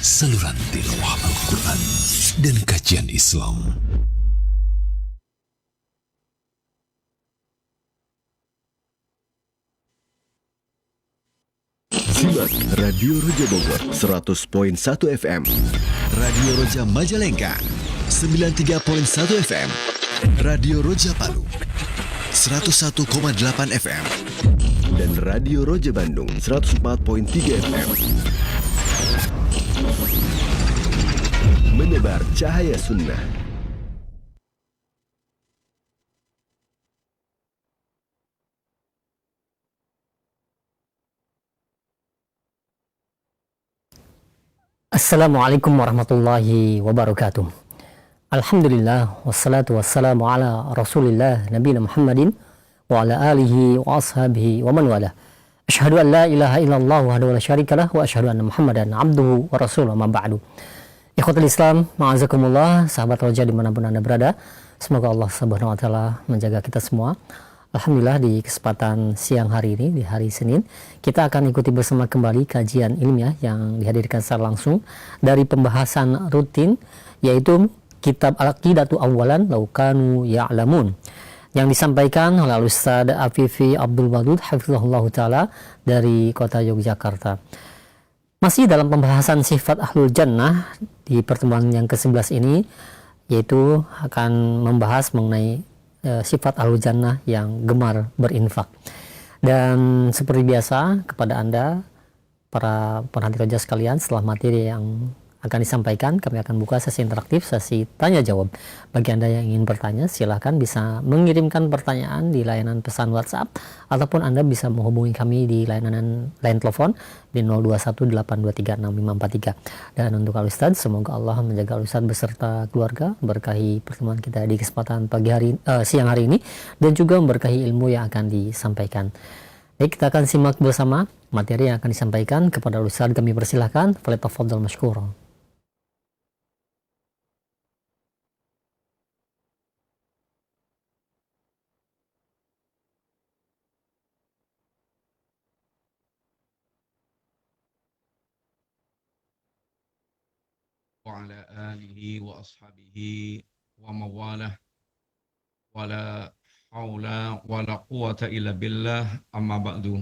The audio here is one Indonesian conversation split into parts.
saluran tilawah Al-Quran dan kajian Islam. Simak Radio Roja Bogor 100.1 FM, Radio Roja Majalengka 93.1 FM, Radio Roja Palu 101,8 FM, dan Radio Roja Bandung 104.3 FM. Menebar cahaya sunnah. Assalamualaikum warahmatullahi wabarakatuh. Alhamdulillah wassalatu wassalamu ala Rasulillah nabiyina Muhammadin wa ala alihi wa ashabihi wa man wala. Asyhadu an la ilaha illallah wahdahu la syarikalah wa asyhadu anna Muhammadan abduhu wa rasuluhu ma ba'du. Ikhwatul Islam, ma'azakumullah, sahabat Roja dimanapun Anda berada. Semoga Allah Subhanahu wa taala menjaga kita semua. Alhamdulillah, di kesempatan siang hari ini, di hari Senin, kita akan ikuti bersama kembali kajian ilmiah yang dihadirkan secara langsung dari pembahasan rutin, yaitu Kitab Al-Aqidatu Awwalan Law Kanu Ya'lamun, yang disampaikan oleh Ustaz Afifi Abdul Wadud hafizahullah ta'ala dari kota Yogyakarta. Masih dalam pembahasan sifat Ahlul Jannah, di pertemuan yang ke-11 ini, yaitu akan membahas mengenai sifat Ahlul Jannah yang gemar berinfak. Dan seperti biasa, kepada Anda para penanti Roja sekalian, setelah materi yang akan disampaikan, kami akan buka sesi interaktif, sesi tanya jawab. Bagi Anda yang ingin bertanya, silahkan bisa mengirimkan pertanyaan di layanan pesan WhatsApp, ataupun Anda bisa menghubungi kami di layanan telepon di 0218236543. Dan untuk Al-Ustaz, semoga Allah menjaga Al-Ustaz beserta keluarga, berkahi pertemuan kita di kesempatan siang hari ini, dan juga memberkahi ilmu yang akan disampaikan. Baik, kita akan simak bersama materi yang akan disampaikan. Kepada Al-Ustaz kami persilahkan, falyatafaddal mashkura. Wa ala alihi wa ashabihi wa mawalah wa la hawla wa la quwata illa billah, amma ba'du.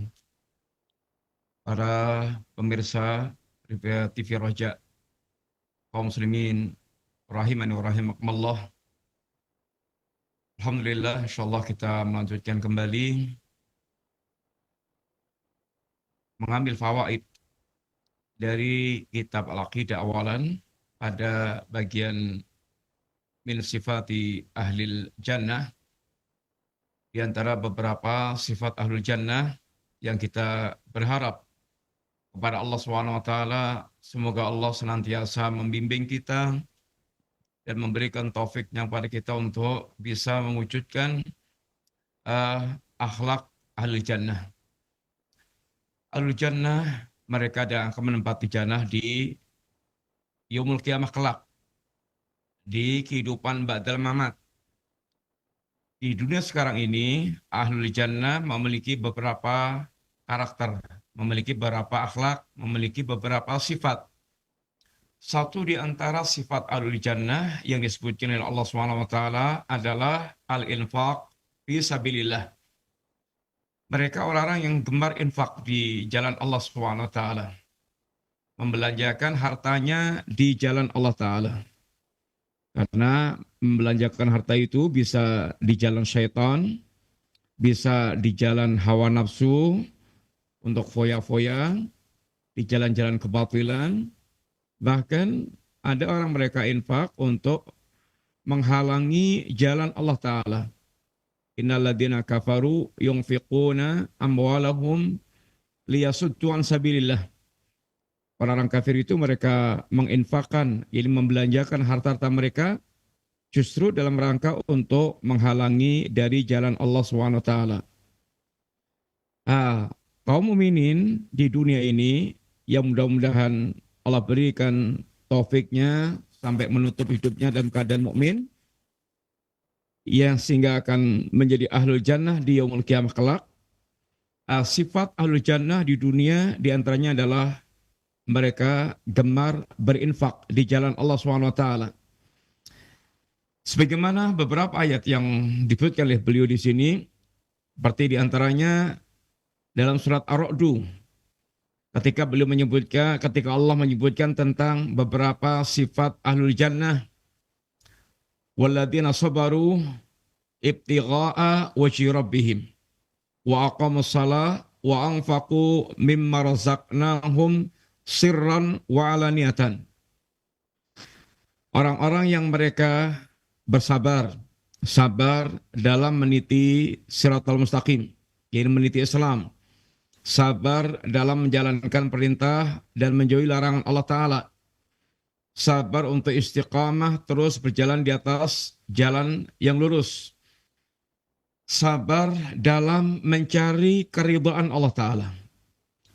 Para pemirsa TV Roja, kaum muslimin rahimani wa rahimakumullah. Alhamdulillah, insyaallah kita melanjutkan kembali mengambil fawaid dari kitab Al-Aqidah Awalan pada bagian min sifati ahlil jannah, di antara beberapa sifat ahlul jannah yang kita berharap kepada Allah SWT, semoga Allah senantiasa membimbing kita dan memberikan taufiknya pada kita untuk bisa mewujudkan akhlak ahlul jannah. Ahlul jannah, mereka yang akan menempati jannah di Yaumul Qiyamah kelak, di kehidupan ba'dal mamat. Di dunia sekarang ini, Ahlul Jannah memiliki beberapa karakter, memiliki beberapa akhlak, memiliki beberapa sifat. Satu di antara sifat Ahlul Jannah yang disebutkan oleh Allah SWT adalah al-infaq fi sabilillah. Mereka orang-orang yang gemar infak di jalan Allah SWT, membelanjakan hartanya di jalan Allah Ta'ala. Karena membelanjakan harta itu bisa di jalan syaitan, bisa di jalan hawa nafsu, untuk foya-foya, di jalan-jalan kebatilan. Bahkan ada orang mereka infak untuk menghalangi jalan Allah Ta'ala. Innal ladzina kafaru yunfiquna amwalahum liyasuddu an sabilillah. Orang-orang kafir itu mereka menginfakkan, ini membelanjakan harta-harta mereka justru dalam rangka untuk menghalangi dari jalan Allah SWT. Kaum mukminin di dunia ini yang mudah-mudahan Allah berikan taufiknya sampai menutup hidupnya dalam keadaan mukmin, yang sehingga akan menjadi ahlul jannah di yaumul qiyamah kelak. Sifat ahlul jannah di dunia diantaranya adalah mereka gemar berinfak di jalan Allah SWT. Sebagaimana beberapa ayat yang disebutkan oleh beliau di sini, seperti diantaranya dalam surat Ar-Ra'du, ketika Allah menyebutkan tentang beberapa sifat ahlul jannah, walladzina sabaru ibtigha'a wajhi rabbihim wa aqamus shalah wa anfaqu mimma razaqnahum sirran wa alaniyatan. Orang-orang yang mereka bersabar, sabar dalam meniti siratal mustaqim, yaitu meniti Islam, sabar dalam menjalankan perintah dan menjauhi larangan Allah Ta'ala, sabar untuk istiqamah terus berjalan di atas jalan yang lurus, sabar dalam mencari keridhaan Allah Ta'ala,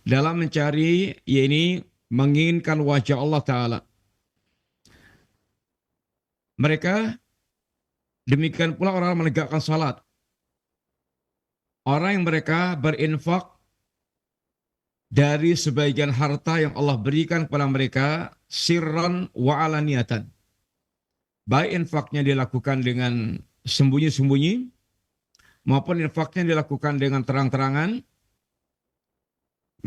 dalam mencari, yaitu menginginkan wajah Allah Ta'ala. Mereka demikian pula orang menegakkan salat. Orang yang mereka berinfak dari sebagian harta yang Allah berikan kepada mereka sirran wa alaniyatan. Baik infaknya dilakukan dengan sembunyi-sembunyi maupun infaknya dilakukan dengan terang-terangan.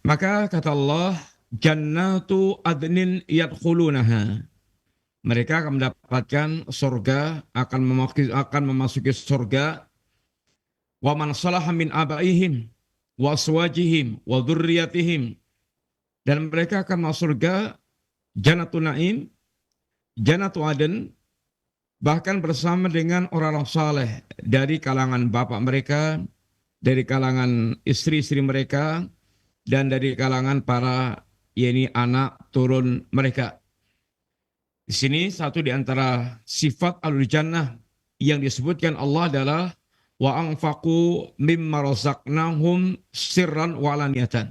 Maka kata Allah, jannatu adnin yadkhulunaha. Mereka akan mendapatkan surga, akan memasuki surga. Wa man salaha min abaihim wa aswajihim wa dzurriyyatihim. Dan mereka akan masuk surga Jannatun Naim, Jannatu Aden, bahkan bersama dengan orang-orang saleh dari kalangan bapak mereka, dari kalangan istri-istri mereka, dan dari kalangan para anak turun mereka. Di sini satu di antara sifat ahlul jannah yang disebutkan Allah adalah wa anfaqu mimma razaqnahum sirran wa alaniyatan.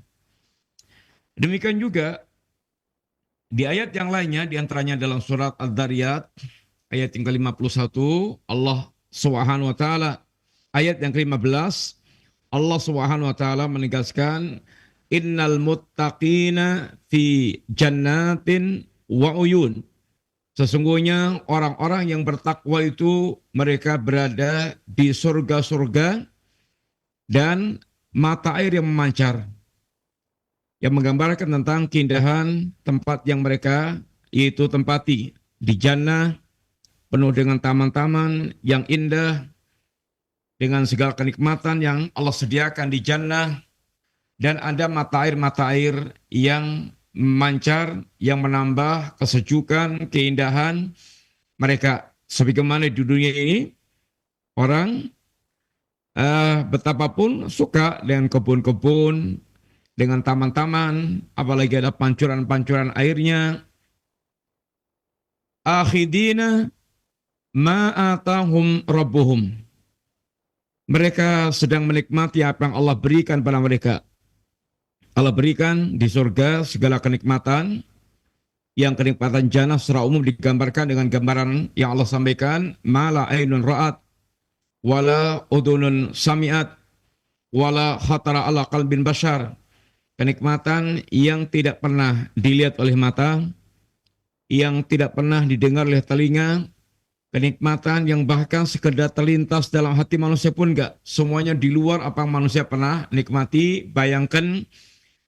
Demikian juga di ayat yang lainnya, di antaranya dalam surat Ad-Dariyat ayat yang ke-51, Allah Subhanahu wa taala ayat yang ke-15, Allah Subhanahu wa taala menegaskan innal muttaqina fi jannatin wa uyun. Sesungguhnya orang-orang yang bertakwa itu mereka berada di surga-surga dan mata air yang memancar, yang menggambarkan tentang keindahan tempat yang mereka itu tempati. Di jannah penuh dengan taman-taman yang indah, dengan segala kenikmatan yang Allah sediakan di jannah, dan ada mata air yang memancar, yang menambah kesejukan, keindahan mereka. Sebagaimana di dunia ini, orang betapapun suka dengan kebun-kebun, dengan taman-taman, apalagi ada pancuran-pancuran airnya. Akhidina ma'atahum rabbuhum. Mereka sedang menikmati apa yang Allah berikan pada mereka. Allah berikan di surga segala kenikmatan, yang kenikmatan jannah secara umum digambarkan dengan gambaran yang Allah sampaikan, mala ainun ra'at, wala udunun sami'at, wala khatara ala qalbin bashar. Kenikmatan yang tidak pernah dilihat oleh mata, yang tidak pernah didengar oleh telinga, kenikmatan yang bahkan sekedar terlintas dalam hati manusia pun enggak. Semuanya di luar apa yang manusia pernah nikmati, bayangkan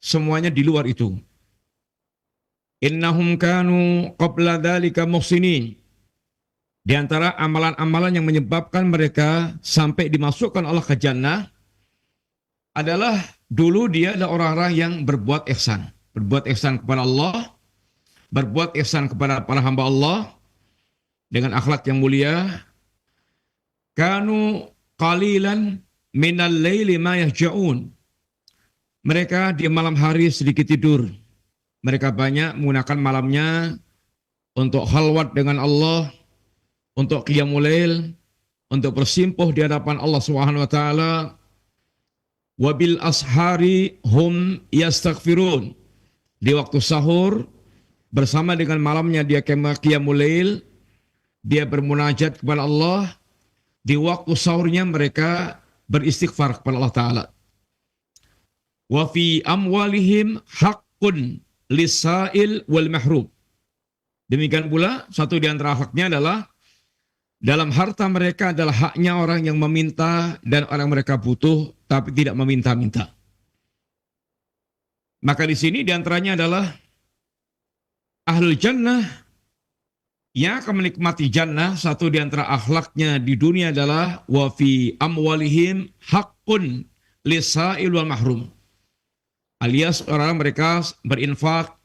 semuanya di luar itu. Innahum kanu qabla dzalika muhsinin. Di antara amalan-amalan yang menyebabkan mereka sampai dimasukkan Allah ke jannah adalah dulu dia adalah orang-orang yang berbuat ihsan. Berbuat ihsan kepada Allah, berbuat ihsan kepada para hamba Allah dengan akhlak yang mulia. Kanu qalilan minal laili ma yahja'un. Mereka di malam hari sedikit tidur. Mereka banyak menggunakan malamnya untuk khalwat dengan Allah, untuk qiyamul lail, untuk bersimpuh di hadapan Allah Subhanahu wa taala. Wabil ashari hum yastaghfirun. Di waktu sahur bersama dengan malamnya dia qiyamul lail, dia bermunajat kepada Allah. Di waktu sahurnya mereka beristighfar kepada Allah taala. Wa fi amwalihim haqqun lisail wal mahrum. Demikian pula satu di antara haknya adalah dalam harta mereka adalah haknya orang yang meminta dan orang mereka butuh tapi tidak meminta-minta. Maka di sini di antaranya adalah ahlul jannah yang akan menikmati jannah. Satu di antara akhlaknya di dunia adalah wa fi amwalihim haqqun lisail wal mahrum. Alias orang mereka berinfak,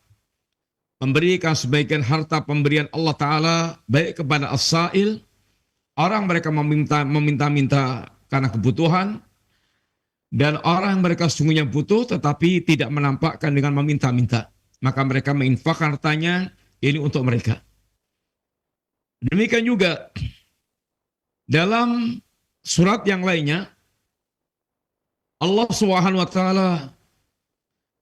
memberikan sebagian harta pemberian Allah Ta'ala baik kepada as-sa'il, orang mereka meminta-minta karena kebutuhan, dan orang mereka sungguhnya butuh tetapi tidak menampakkan dengan meminta-minta. Maka mereka menginfakkan hartanya ini untuk mereka. Demikian juga dalam surat yang lainnya Allah Subhanahu wa taala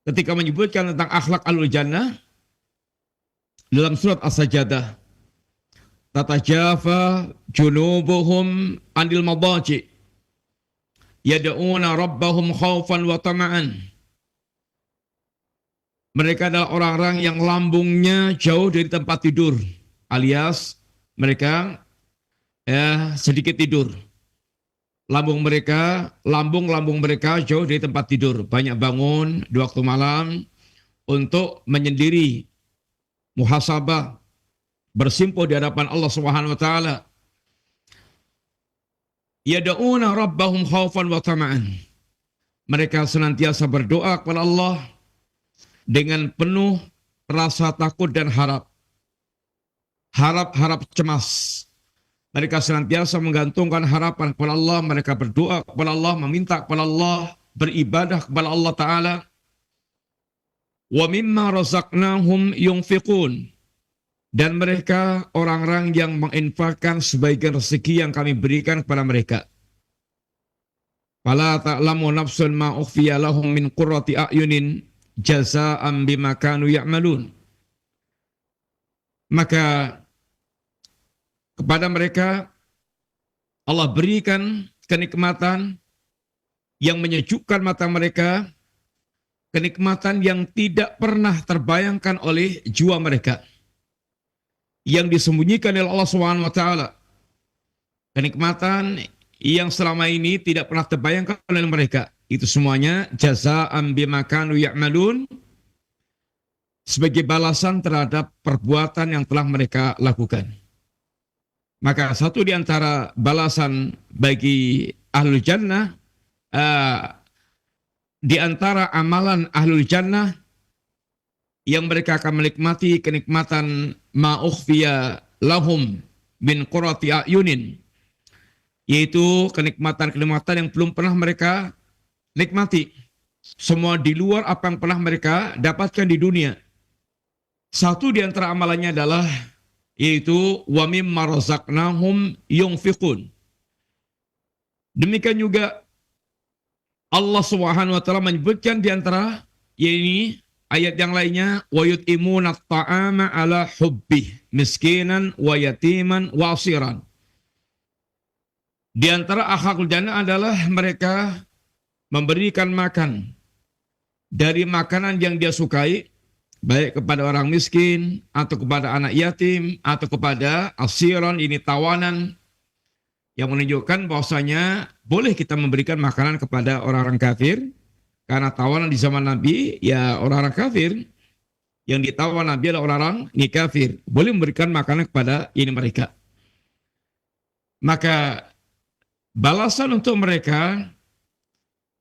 ketika menyebutkan tentang akhlak ahlul jannah dalam surat As-Sajdah, tatajafa junubuhum anil madaji yad'una rabbahum khaufan wa tama'an. Mereka adalah orang-orang yang lambungnya jauh dari tempat tidur, alias mereka sedikit tidur. Lambung mereka jauh dari tempat tidur, banyak bangun di waktu malam untuk menyendiri, muhasabah, bersimpuh di hadapan Allah Subhanahu wa taala. Yad'una rabbahum khaufan wa tama'an. Mereka senantiasa berdoa kepada Allah dengan penuh rasa takut dan harap cemas. Mereka senantiasa menggantungkan harapan kepada Allah, mereka berdoa kepada Allah, meminta kepada Allah, beribadah kepada Allah Ta'ala. Wa mimma razaqnahum yunfiqun. Dan mereka orang-orang yang menginfakkan sebagian rezeki yang kami berikan kepada mereka. Fala ta'lamu nafsun ma ukhfiya lahum min qurrati a'yunin jazaa'an bima kanu ya'malun. Maka kepada mereka Allah berikan kenikmatan yang menyejukkan mata mereka, kenikmatan yang tidak pernah terbayangkan oleh jiwa mereka, yang disembunyikan oleh Allah Subhanahu wa taala. Kenikmatan yang selama ini tidak pernah terbayangkan oleh mereka. Itu semuanya jazaa'an bima kanu ya'malun, sebagai balasan terhadap perbuatan yang telah mereka lakukan. Maka satu di antara balasan bagi ahlul jannah, di antara amalan ahlul jannah yang mereka akan menikmati kenikmatan ma ukhfiya lahum min qurrati a'yunin, yaitu kenikmatan-kenikmatan yang belum pernah mereka nikmati, semua di luar apa yang pernah mereka dapatkan di dunia. Satu di antara amalannya adalah yaitu wa mimma razaqnahum yunfiqun. Demikian juga Allah Subhanahu wa taala menyebutkan di antara ini ayat yang lainnya wa yut'imuna at-ta'ama ala hubbih miskinan wa yatiman wa asiran. Di antara akhlakul jannah adalah mereka memberikan makan dari makanan yang dia sukai, baik kepada orang miskin, atau kepada anak yatim, atau kepada asiran, ini tawanan, yang menunjukkan bahwasanya boleh kita memberikan makanan kepada orang-orang kafir, karena tawanan di zaman Nabi, ya orang-orang kafir, yang ditawan Nabi adalah orang-orang ini kafir, boleh memberikan makanan kepada ini mereka. Maka balasan untuk mereka,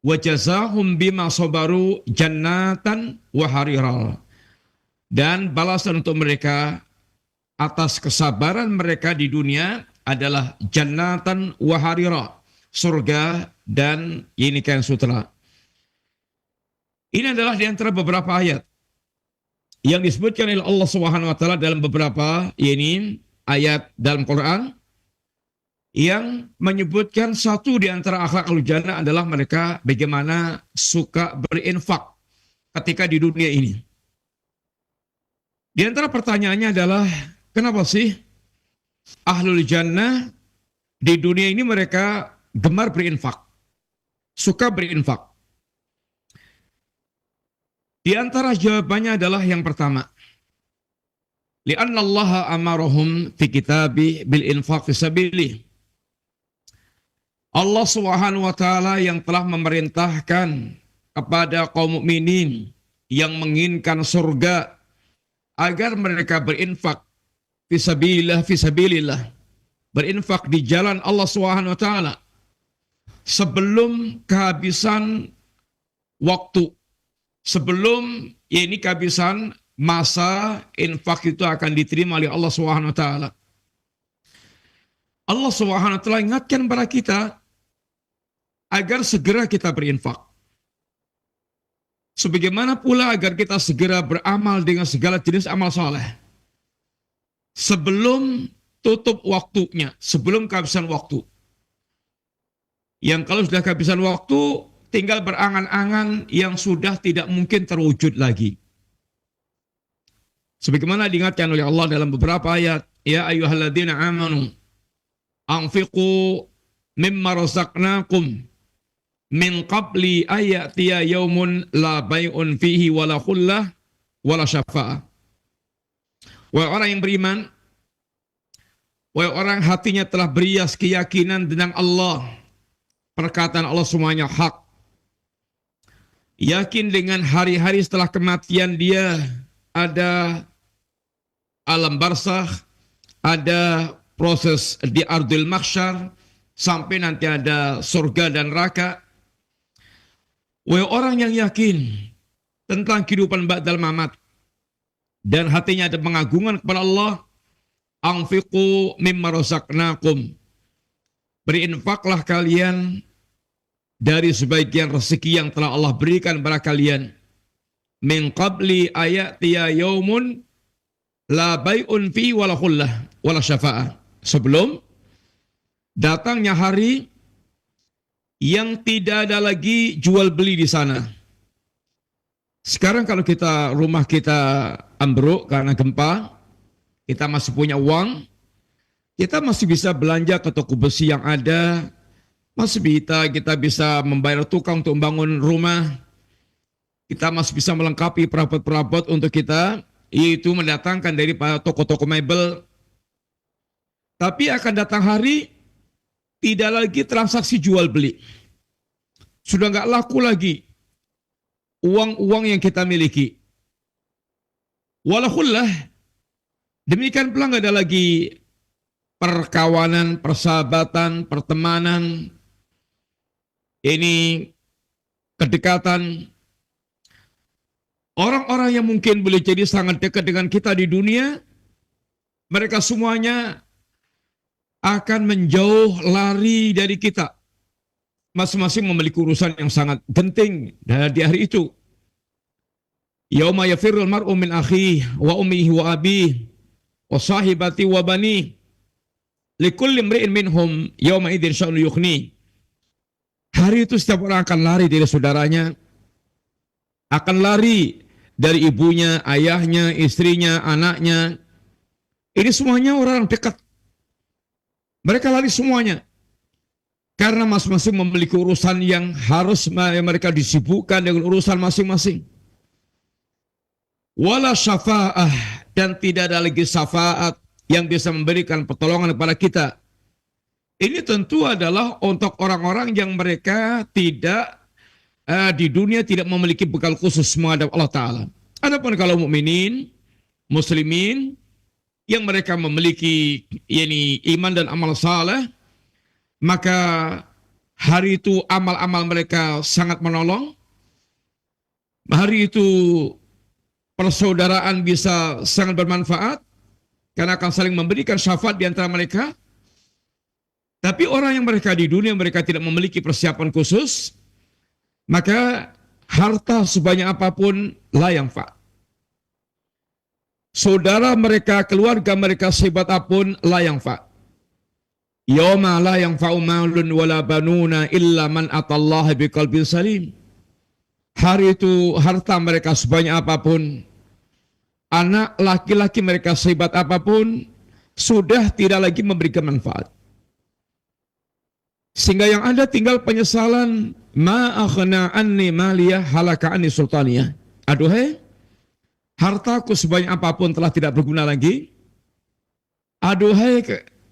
wa jazahum bima sabaru jannatan wa hariral. Dan balasan untuk mereka atas kesabaran mereka di dunia adalah jannatan wa harira, surga dan ini kain sutera. Ini adalah di antara beberapa ayat yang disebutkan oleh Allah Subhanahu wa taala dalam beberapa ayat dalam Quran yang menyebutkan satu di antara akhlak ahlul jannah adalah mereka bagaimana suka berinfak ketika di dunia ini. Di antara pertanyaannya adalah, kenapa sih ahlul jannah di dunia ini mereka gemar berinfak, suka berinfak? Di antara jawabannya adalah yang pertama. Li'anna Allah amarahum fi kitabi bil infaq fi sabilih. Allah Subhanahu wa taala yang telah memerintahkan kepada kaum mukminin yang menginginkan surga agar mereka berinfak fisabilillah, berinfak di jalan Allah Subhanahu wa taala sebelum kehabisan waktu, sebelum ini kehabisan masa infak itu akan diterima oleh Allah Subhanahu wa taala. Allah Subhanahu wa taala ingatkan kepada kita agar segera kita berinfak. Sebagaimana pula agar kita segera beramal dengan segala jenis amal saleh. Sebelum tutup waktunya, sebelum kehabisan waktu. Yang kalau sudah kehabisan waktu, tinggal berangan-angan yang sudah tidak mungkin terwujud lagi. Sebagaimana diingatkan oleh Allah dalam beberapa ayat, ya ayyuhalladzina amanu anfiqu mimma razaqnakum min qabli ayatiya yaumun la bay'un fihi wala khullah wala syafa'ah. Wahai orang yang beriman, wahai orang hatinya telah berias keyakinan tentang Allah, perkataan Allah semuanya hak. Yakin dengan hari-hari setelah kematian dia ada alam barzakh, ada proses di ardil mahsyar, sampai nanti ada surga dan neraka. Wahai orang yang yakin tentang kehidupan ba'dal mamat dan hatinya ada pengagungan kepada Allah, anfiqu mimma razaqnakum. Berinfaklah kalian dari sebagian rezeki yang telah Allah berikan kepada kalian. Min qabli ayatiya yaumun la bay'un fi wala khullah wala syafa'ah. Sebelum datangnya hari yang tidak ada lagi jual beli di sana. Sekarang kalau rumah kita ambruk karena gempa, kita masih punya uang, kita masih bisa belanja ke toko besi yang ada, masih kita bisa membayar tukang untuk membangun rumah, kita masih bisa melengkapi perabot-perabot untuk kita, yaitu mendatangkan dari toko-toko mebel. Tapi akan datang hari tidak lagi transaksi jual beli. Sudah nggak laku lagi uang-uang yang kita miliki. Walahullah, demikian pula nggak ada lagi perkawanan, persahabatan, pertemanan, ini kedekatan. Orang-orang yang mungkin boleh jadi sangat dekat dengan kita di dunia, mereka semuanya akan menjauh lari dari kita. Masing-masing memiliki urusan yang sangat penting di hari itu. Yauma yafirrul mar'u min akhihi wa ummihi wa abihi wa sahibati wa bani likulli imri'in minhum yauma idzin sya'nu yughni. Hari itu setiap orang akan lari dari saudaranya, akan lari dari ibunya, ayahnya, istrinya, anaknya. Ini semuanya orang dekat. Mereka lari semuanya. Karena masing-masing memiliki urusan yang harus mereka disibukkan dengan urusan masing-masing. Wala syafa'ah, dan tidak ada lagi syafaat yang bisa memberikan pertolongan kepada kita. Ini tentu adalah untuk orang-orang yang mereka tidak di dunia tidak memiliki bekal khusus menghadap Allah Ta'ala. Adapun kalau mukminin, muslimin, yang mereka memiliki iman dan amal saleh, maka hari itu amal-amal mereka sangat menolong. Hari itu persaudaraan bisa sangat bermanfaat karena akan saling memberikan syafaat di antara mereka. Tapi orang yang mereka di dunia mereka tidak memiliki persiapan khusus, maka harta sebanyak apapun la yanfa'. Saudara mereka, keluarga mereka sehebat apapun la yanfa'. Yauma la yanfa'u malun wala banuna illa man atallaha biqalbin salim. Hari itu harta mereka sebanyak apapun, anak laki-laki mereka sehebat apapun, sudah tidak lagi memberikan manfaat. Sehingga yang ada tinggal penyesalan, ma akhna anni maliyah halaka anni sultaniyah. Aduhai, hartaku sebanyak apapun telah tidak berguna lagi. Aduhai,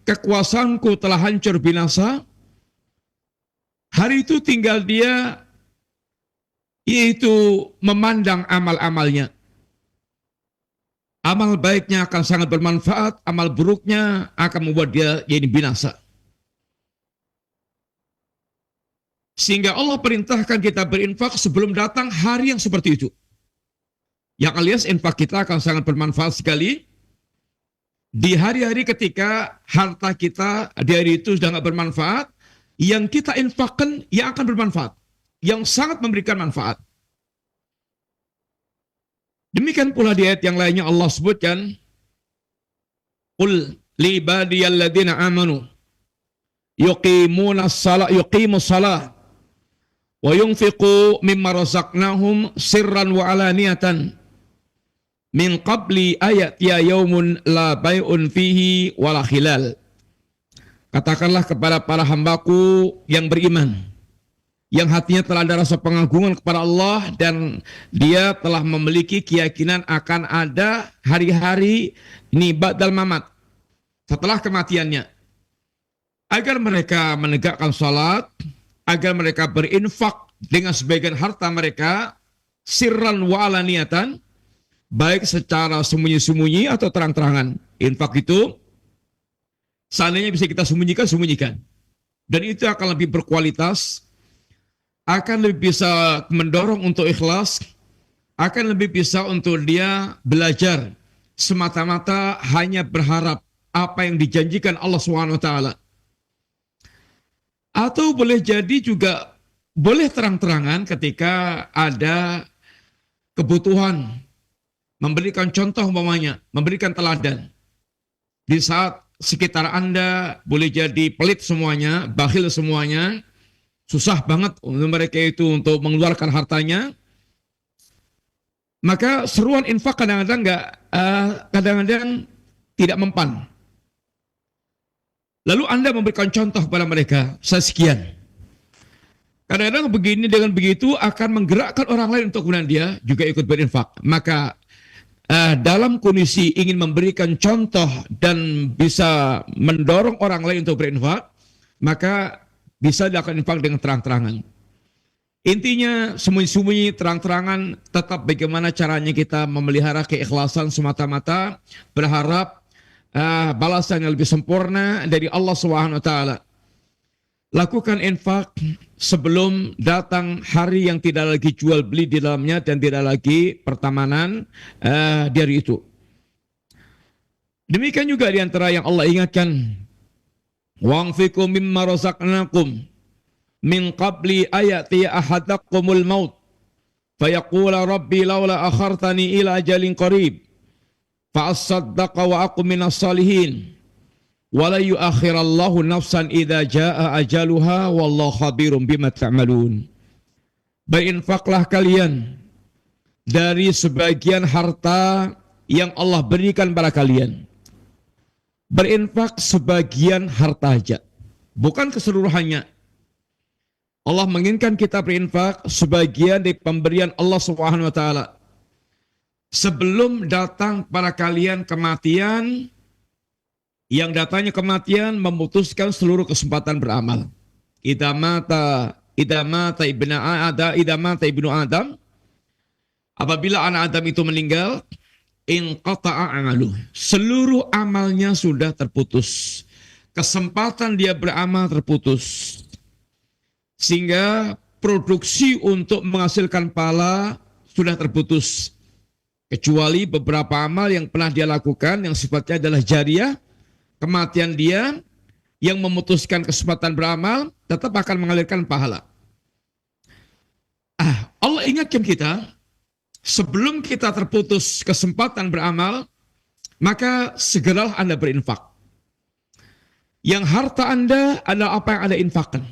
kekuasaanku telah hancur binasa. Hari itu tinggal dia, yaitu memandang amal-amalnya. Amal baiknya akan sangat bermanfaat, amal buruknya akan membuat dia jadi binasa. Sehingga Allah perintahkan kita berinfak sebelum datang hari yang seperti itu. Yang alias infak kita akan sangat bermanfaat sekali di hari-hari ketika harta kita di hari itu sudah tidak bermanfaat. Yang kita infakkan yang akan bermanfaat, yang sangat memberikan manfaat. Demikian pula di ayat yang lainnya Allah sebutkan, Qul li ibadiyalladzina amanu yuqimus salah wa yunfiqu mimma razaqnahum sirran wa alaniyatan min qabli ayatiya yaumun la bai'un fihi wala khilal. Katakanlah kepada para hambaku yang beriman, yang hatinya telah ada rasa pengagungan kepada Allah dan dia telah memiliki keyakinan akan ada hari-hari ini ba'dal mamat, setelah kematiannya, agar mereka menegakkan salat, agar mereka berinfak dengan sebagian harta mereka sirran wa alaniyatan, baik secara sembunyi-sembunyi atau terang-terangan. Infak itu seandainya bisa kita sembunyikan. Dan itu akan lebih berkualitas, akan lebih bisa mendorong untuk ikhlas, akan lebih bisa untuk dia belajar semata-mata hanya berharap apa yang dijanjikan Allah SWT. Atau boleh jadi juga boleh terang-terangan ketika ada kebutuhan, memberikan contoh umpamanya, memberikan teladan. Di saat sekitar Anda boleh jadi pelit semuanya, bakhil semuanya, susah banget untuk mereka itu untuk mengeluarkan hartanya, maka seruan infak kadang-kadang tidak mempan. Lalu Anda memberikan contoh kepada mereka, saya sekian. Kadang-kadang begini dengan begitu akan menggerakkan orang lain untuk kemudian dia juga ikut berinfak. Maka dalam kondisi ingin memberikan contoh dan bisa mendorong orang lain untuk berinfak, maka bisa dilakukan infak dengan terang-terangan. Intinya sembunyi-sembunyi, terang-terangan, tetap bagaimana caranya kita memelihara keikhlasan semata-mata, berharap balasan yang lebih sempurna dari Allah SWT. Lakukan infak sebelum datang hari yang tidak lagi jual beli di dalamnya dan tidak lagi pertamanan dari itu. Demikian juga di antara yang Allah ingatkan, wa'anfiqu mimma razaqnakum min qabli ayati ahadakumul maut fayaqula rabbi laula akhartani ila ajalin qarib fa asaddaqa wa aqum minas salihin wala yuakhirallahu nafsan idza jaa ajaluha wallahu khabirum bima ta'malun. Berinfaklah kalian dari sebagian harta yang Allah berikan pada kalian. Berinfak sebagian harta aja, bukan keseluruhannya. Allah menginginkan kita berinfak sebagian dari pemberian Allah Subhanahu wa taala. Sebelum datang pada kalian kematian, yang datanya kematian memutuskan seluruh kesempatan beramal. Idza mata ibnu Adam, apabila anak Adam itu meninggal, inqata'a amaluh, seluruh amalnya sudah terputus. Kesempatan dia beramal terputus. Sehingga produksi untuk menghasilkan pahala sudah terputus. Kecuali beberapa amal yang pernah dia lakukan yang sifatnya adalah jariah, kematian dia yang memutuskan kesempatan beramal tetap akan mengalirkan pahala. Allah ingatkan kita, sebelum kita terputus kesempatan beramal, maka segeralah Anda berinfak. Yang harta Anda adalah apa yang Anda infakkan.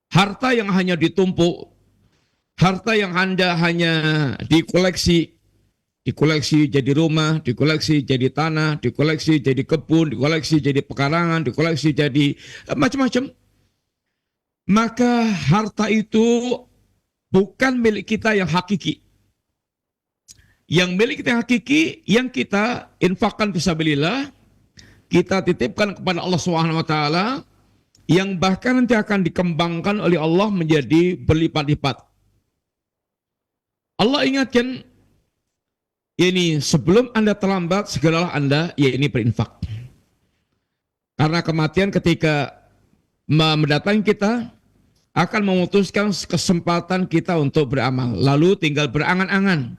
Harta yang hanya ditumpuk, harta yang Anda hanya dikoleksi jadi rumah, dikoleksi jadi tanah, dikoleksi jadi kebun, dikoleksi jadi pekarangan, dikoleksi jadi macam-macam. Maka harta itu bukan milik kita yang hakiki. Yang milik kita hakiki, yang kita infakkan fisabilillah, kita titipkan kepada Allah Subhanahu wa taala, yang bahkan nanti akan dikembangkan oleh Allah menjadi berlipat-lipat. Allah ingatkan, ini sebelum Anda terlambat, segeralah Anda ini berinfak. Karena kematian ketika mendatangi kita akan memutuskan kesempatan kita untuk beramal. Lalu tinggal berangan-angan.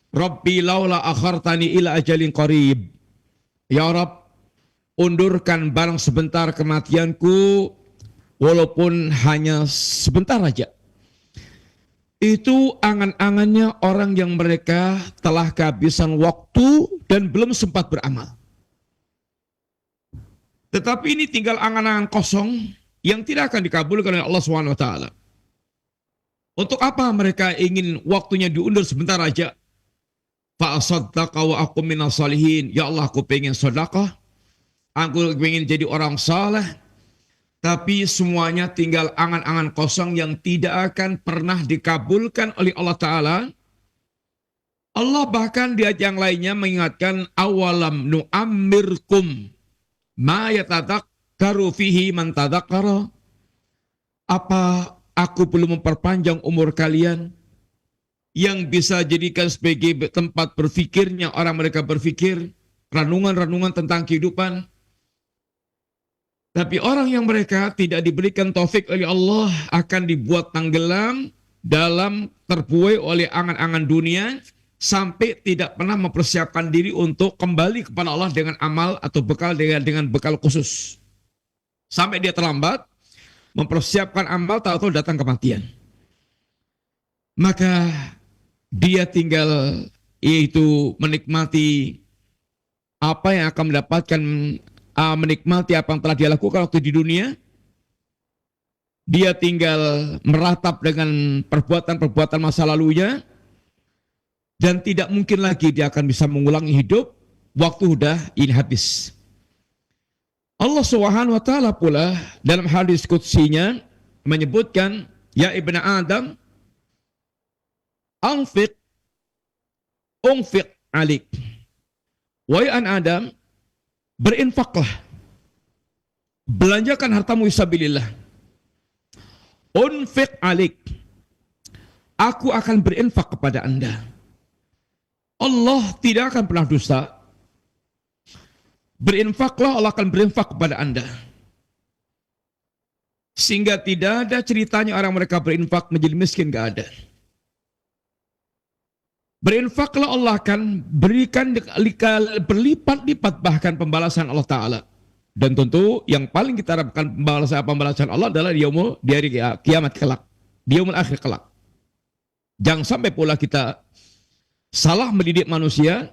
Rabbi laula akhartani ila ajalin qarib. Ya Rabb, undurkan barang sebentar kematianku, walaupun hanya sebentar aja. Itu angan-angannya orang yang mereka telah kehabisan waktu dan belum sempat beramal. Tetapi ini tinggal angan-angan kosong yang tidak akan dikabulkan oleh Allah SWT. Untuk apa mereka ingin waktunya diundur sebentar aja? Fa'asaddaqa wa aku minas salihin. Ya Allah, aku pengen sedekah, aku pengen jadi orang saleh, tapi semuanya tinggal angan-angan kosong yang tidak akan pernah dikabulkan oleh Allah Ta'ala. Allah bahkan di ayat yang lainnya mengingatkan, awalam nu'ammirkum ma yatadakkaru fihi man tadakkara. Apa aku belum memperpanjang umur kalian yang bisa jadikan sebagai tempat berfikirnya orang mereka berfikir, renungan-renungan tentang kehidupan. Tapi orang yang mereka tidak diberikan taufik oleh Allah akan dibuat tenggelam dalam terbuai oleh angan-angan dunia sampai tidak pernah mempersiapkan diri untuk kembali kepada Allah dengan amal atau bekal dengan bekal khusus. Sampai dia terlambat mempersiapkan amal, tahu-tahu datang kematian. Maka dia tinggal yaitu menikmati apa yang akan mendapatkan, menikmati apa yang telah dia lakukan waktu di dunia. Dia tinggal meratap dengan perbuatan-perbuatan masa lalunya, dan tidak mungkin lagi dia akan bisa mengulangi hidup waktu sudah ini habis. Allah Subhanahu wa taala pula dalam hadis qudsinya menyebutkan, ya ibna Adam, unfiq alik. Wahai anak Adam, berinfaklah. Belanjakan hartamu fisabilillah. Unfiq alik. Aku akan berinfak kepada Anda. Allah tidak akan pernah dusta. Berinfaklah, Allah akan berinfak kepada Anda. Sehingga tidak ada ceritanya orang mereka berinfak menjadi miskin, gak ada. Berinfaklah, Allah akan berikan berlipat-lipat bahkan pembalasan Allah Ta'ala. Dan tentu yang paling kita harapkan pembalasan Allah adalah di hari kiamat kelak, di yaumul akhir kelak. Jangan sampai pula kita salah mendidik manusia.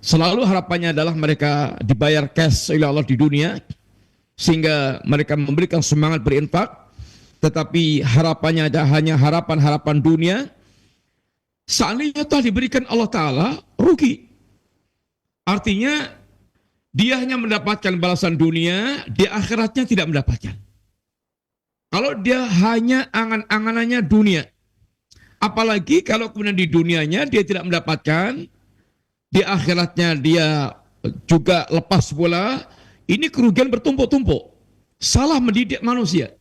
Selalu harapannya adalah mereka dibayar cash oleh Allah di dunia, sehingga mereka memberikan semangat berinfak, tetapi harapannya hanya harapan-harapan dunia. Seandainya telah diberikan Allah Ta'ala, rugi. Artinya, dia hanya mendapatkan balasan dunia, di akhiratnya tidak mendapatkan. Kalau dia hanya angan-anganannya dunia, apalagi kalau kemudian di dunianya dia tidak mendapatkan, di akhiratnya dia juga lepas pula, ini kerugian bertumpuk-tumpuk. Salah mendidik manusia.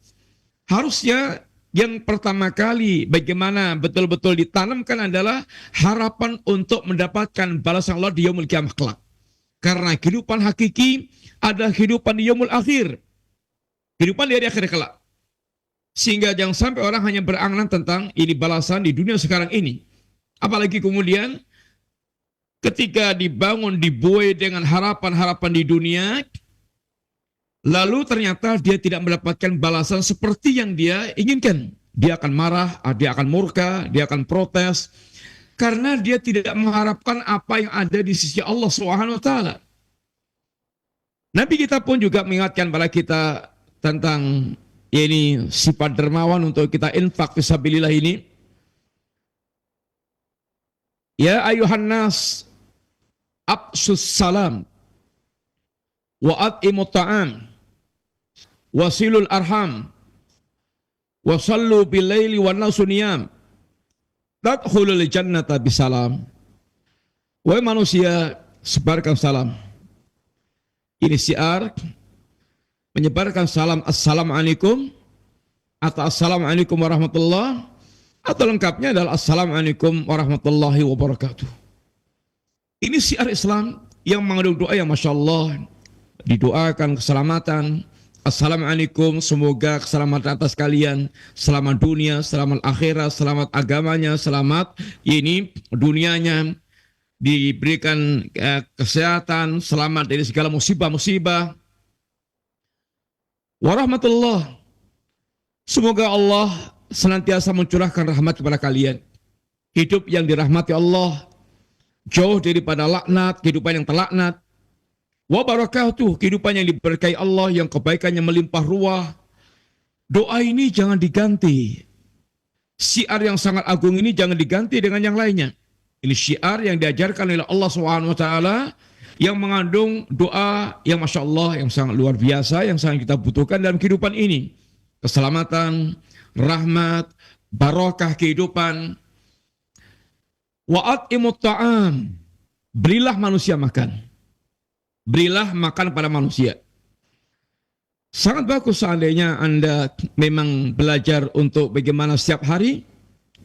Harusnya yang pertama kali bagaimana betul-betul ditanamkan adalah harapan untuk mendapatkan balasan Allah di yaumul kiamah kelak. Karena kehidupan hakiki adalah kehidupan di yaumul akhir. Kehidupan di hari akhir kelak. Sehingga jangan sampai orang hanya berangan tentang ini balasan di dunia sekarang ini. Apalagi kemudian ketika dibuai dengan harapan-harapan di dunia, lalu ternyata dia tidak mendapatkan balasan seperti yang dia inginkan. Dia akan marah, dia akan murka, dia akan protes, karena dia tidak mengharapkan apa yang ada di sisi Allah Subhanahu wa taala. Nabi kita pun juga mengingatkan pada kita tentang ini sifat dermawan untuk kita infak fisabilillah ini. Ya ayuhan nas, absus salam wa at'imut ta'am wasilul arham wasallu bil laili wan nasu niyam tadkhulul jannata bisalam. Wahai manusia, sebarkan salam. Ini syiar menyebarkan salam assalamualaikum atau assalamualaikum warahmatullah, atau lengkapnya adalah assalamualaikum warahmatullahi wabarakatuh. Ini syiar Islam yang mengandung doa yang Masya Allah. Didoakan keselamatan. Assalamualaikum, semoga keselamatan atas kalian, selamat dunia, selamat akhirat, selamat agamanya, selamat ini dunianya, diberikan kesehatan, selamat dari segala musibah-musibah. Warahmatullah, semoga Allah senantiasa mencurahkan rahmat kepada kalian. Hidup yang dirahmati Allah, jauh daripada laknat, kehidupan yang terlaknat. Wabarakatuh, kehidupan yang diberkahi Allah, yang kebaikannya melimpah ruah. Doa ini jangan diganti. Syiar yang sangat agung ini jangan diganti dengan yang lainnya. Ini syiar yang diajarkan oleh Allah SWT yang mengandung doa yang Masya Allah, yang sangat luar biasa, yang sangat kita butuhkan dalam kehidupan ini. Keselamatan, rahmat, barokah kehidupan. Wa'at'imut ta'am, berilah manusia makan. Berilah makan pada manusia. Sangat bagus seandainya Anda memang belajar untuk bagaimana setiap hari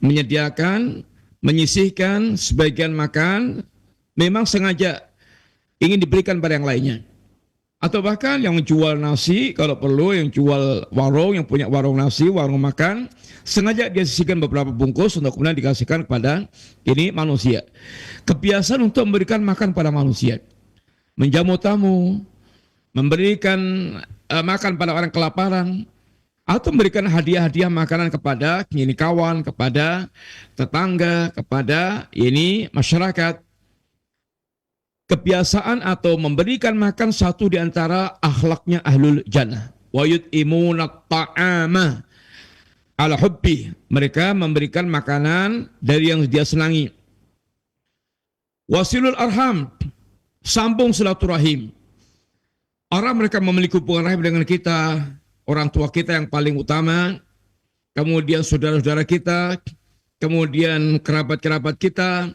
menyediakan, menyisihkan sebagian makan, memang sengaja ingin diberikan pada yang lainnya. Atau bahkan yang menjual nasi, kalau perlu yang jual warung, yang punya warung nasi, warung makan, sengaja dia sisihkan beberapa bungkus untuk kemudian dikasihkan kepada ini manusia. Kebiasaan untuk memberikan makan pada manusia. Menjamu tamu, memberikan makan pada orang kelaparan, atau memberikan hadiah-hadiah makanan kepada ini kawan, kepada tetangga, kepada ini masyarakat. Kebiasaan atau memberikan makan satu di antara akhlaknya ahlul jannah. Wa yut'imuna ta'ama ala hubbi. Mereka memberikan makanan dari yang dia senangi. Wasilul arham, sambung silaturahim. Orang mereka memiliki hubungan rahim dengan kita, orang tua kita yang paling utama, kemudian saudara-saudara kita, kemudian kerabat-kerabat kita,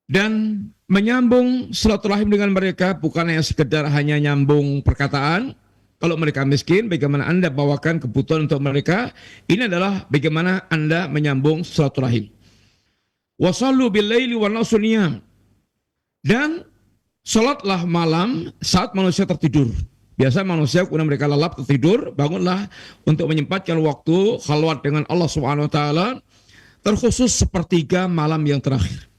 dan menyambung silaturahim dengan mereka bukan hanya sekedar hanya nyambung perkataan. Kalau mereka miskin, bagaimana Anda bawakan kebutuhan untuk mereka? Ini adalah bagaimana Anda menyambung silaturahim. Wasallu bil laili wan nasu niyam. Dan salatlah malam saat manusia tertidur. Biasa manusia kemudian mereka lelap tertidur, bangunlah untuk menyempatkan waktu khalwat dengan Allah Subhanahu wa taala, terkhusus sepertiga malam yang terakhir.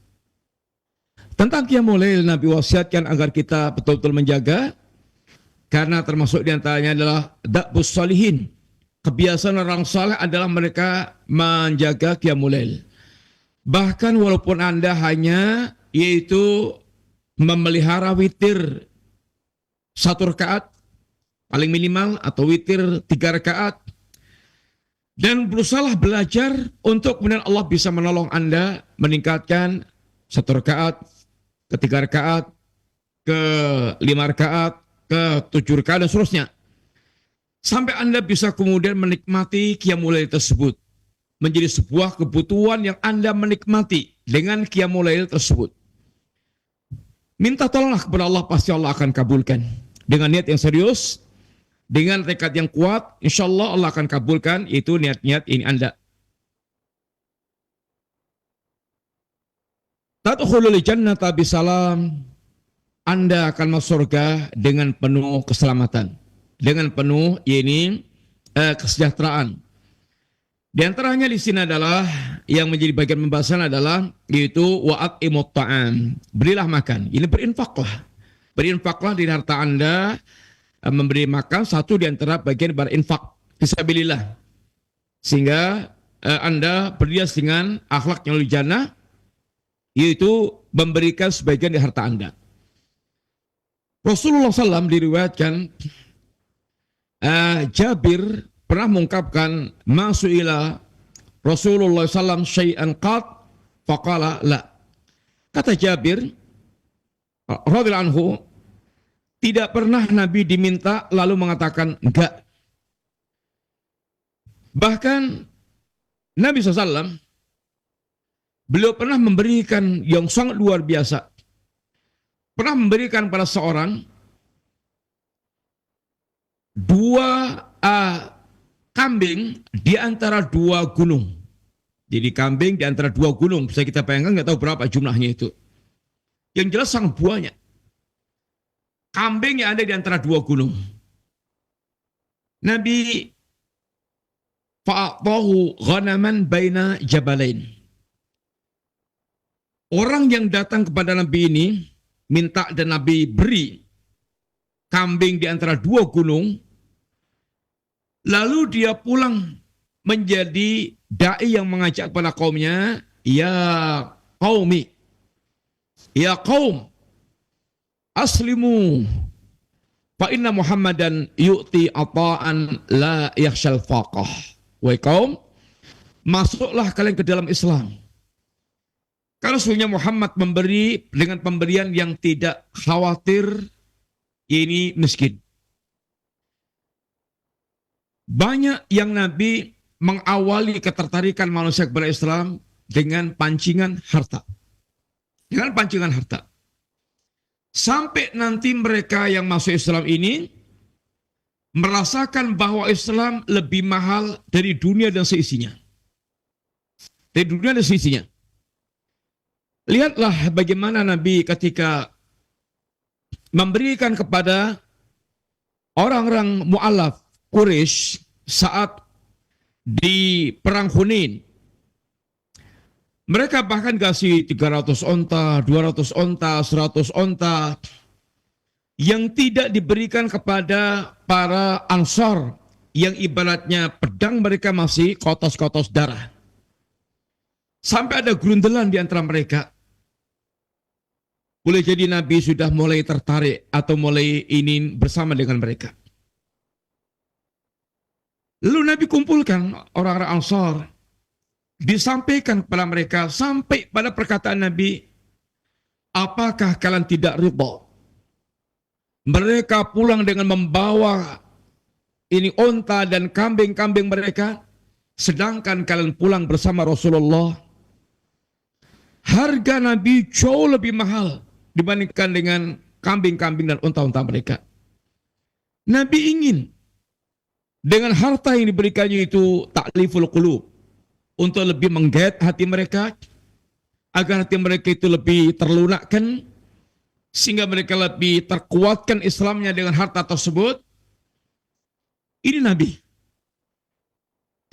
Tentang qiyamul lail, Nabi wasiatkan agar kita betul-betul menjaga, karena termasuk di antaranya adalah da'bus salihin. Kebiasaan orang saleh adalah mereka menjaga qiyamul lail. Bahkan walaupun Anda hanya yaitu memelihara witir 1 rakaat paling minimal, atau witir 3 rakaat, dan berusaha belajar untuk kemudian Allah bisa menolong Anda meningkatkan 1 rakaat, ke 3 rakaat, ke 5 rakaat, ke 7 rakaat, dan seterusnya. Sampai Anda bisa kemudian menikmati qiyamul lail tersebut. Menjadi sebuah kebutuhan yang Anda menikmati dengan qiyamul lail tersebut. Minta tolonglah kepada Allah, pasti Allah akan kabulkan. Dengan niat yang serius, dengan tekad yang kuat, insya Allah Allah akan kabulkan itu niat-niat ini Anda. Tadkhulul jannata bisalam. Anda akan masuk surga dengan penuh keselamatan, dengan penuh ini kesejahteraan. Di antaranya di sini adalah yang menjadi bagian pembahasan adalah yaitu wa'at'imut ta'am. Berilah makan. Ini berinfaklah. Berinfaklah dari harta Anda, memberi makan satu di antara bagian berinfak fisabilillah. Sehingga Anda berhias dengan akhlak yang luar jannah, yaitu memberikan sebagian dari harta Anda. Rasulullah SAW diriwayatkan Jabir pernah mengungkapkan masu'ila Rasulullah SAW syai'an qat faqala la. Kata Jabir radhiyallahu anhu, tidak pernah Nabi diminta lalu mengatakan enggak. Bahkan Nabi SAW beliau pernah memberikan yang sangat luar biasa. Pernah memberikan pada seorang dua kambing di antara dua gunung. Jadi kambing di antara dua gunung, bisa kita bayangkan, nggak tahu berapa jumlahnya itu. Yang jelas sangat banyak. Kambing yang ada di antara dua gunung. Nabi fa'atahu ghanaman baina jabalain. Orang yang datang kepada Nabi ini minta dan Nabi beri kambing di antara dua gunung. Lalu dia pulang menjadi dai yang mengajak kepada kaumnya, ya qaumi, ya qaum, aslimu fa inna Muhammadan yu'ti ata'an la yakhshal faqah. Wahai kaum, masuklah kalian ke dalam Islam. Kalau sesungguhnya Muhammad memberi dengan pemberian yang tidak khawatir ini miskin. Banyak yang Nabi mengawali ketertarikan manusia kepada Islam dengan pancingan harta. Dengan pancingan harta. Sampai nanti mereka yang masuk Islam ini merasakan bahwa Islam lebih mahal dari dunia dan seisinya. Dari dunia dan seisinya. Lihatlah bagaimana Nabi ketika memberikan kepada orang-orang mu'alaf Quraisy saat di perang Hunain. Mereka bahkan kasih 300 onta, 200 onta, 100 onta yang tidak diberikan kepada para Ansar yang ibaratnya pedang mereka masih kotos-kotos darah. Sampai ada gerundelan di antara mereka. Boleh jadi Nabi sudah mulai tertarik atau mulai ingin bersama dengan mereka. Lalu Nabi kumpulkan orang-orang Ansar. Disampaikan kepada mereka sampai pada perkataan Nabi, apakah kalian tidak ridha? Mereka pulang dengan membawa ini onta dan kambing-kambing mereka, sedangkan kalian pulang bersama Rasulullah. Harga Nabi jauh lebih mahal dibandingkan dengan kambing-kambing dan onta-onta mereka. Nabi ingin dengan harta yang diberikannya itu ta'liful qulub, untuk lebih menggait hati mereka, agar hati mereka itu lebih terlunakkan, sehingga mereka lebih terkuatkan Islamnya dengan harta tersebut. Ini Nabi.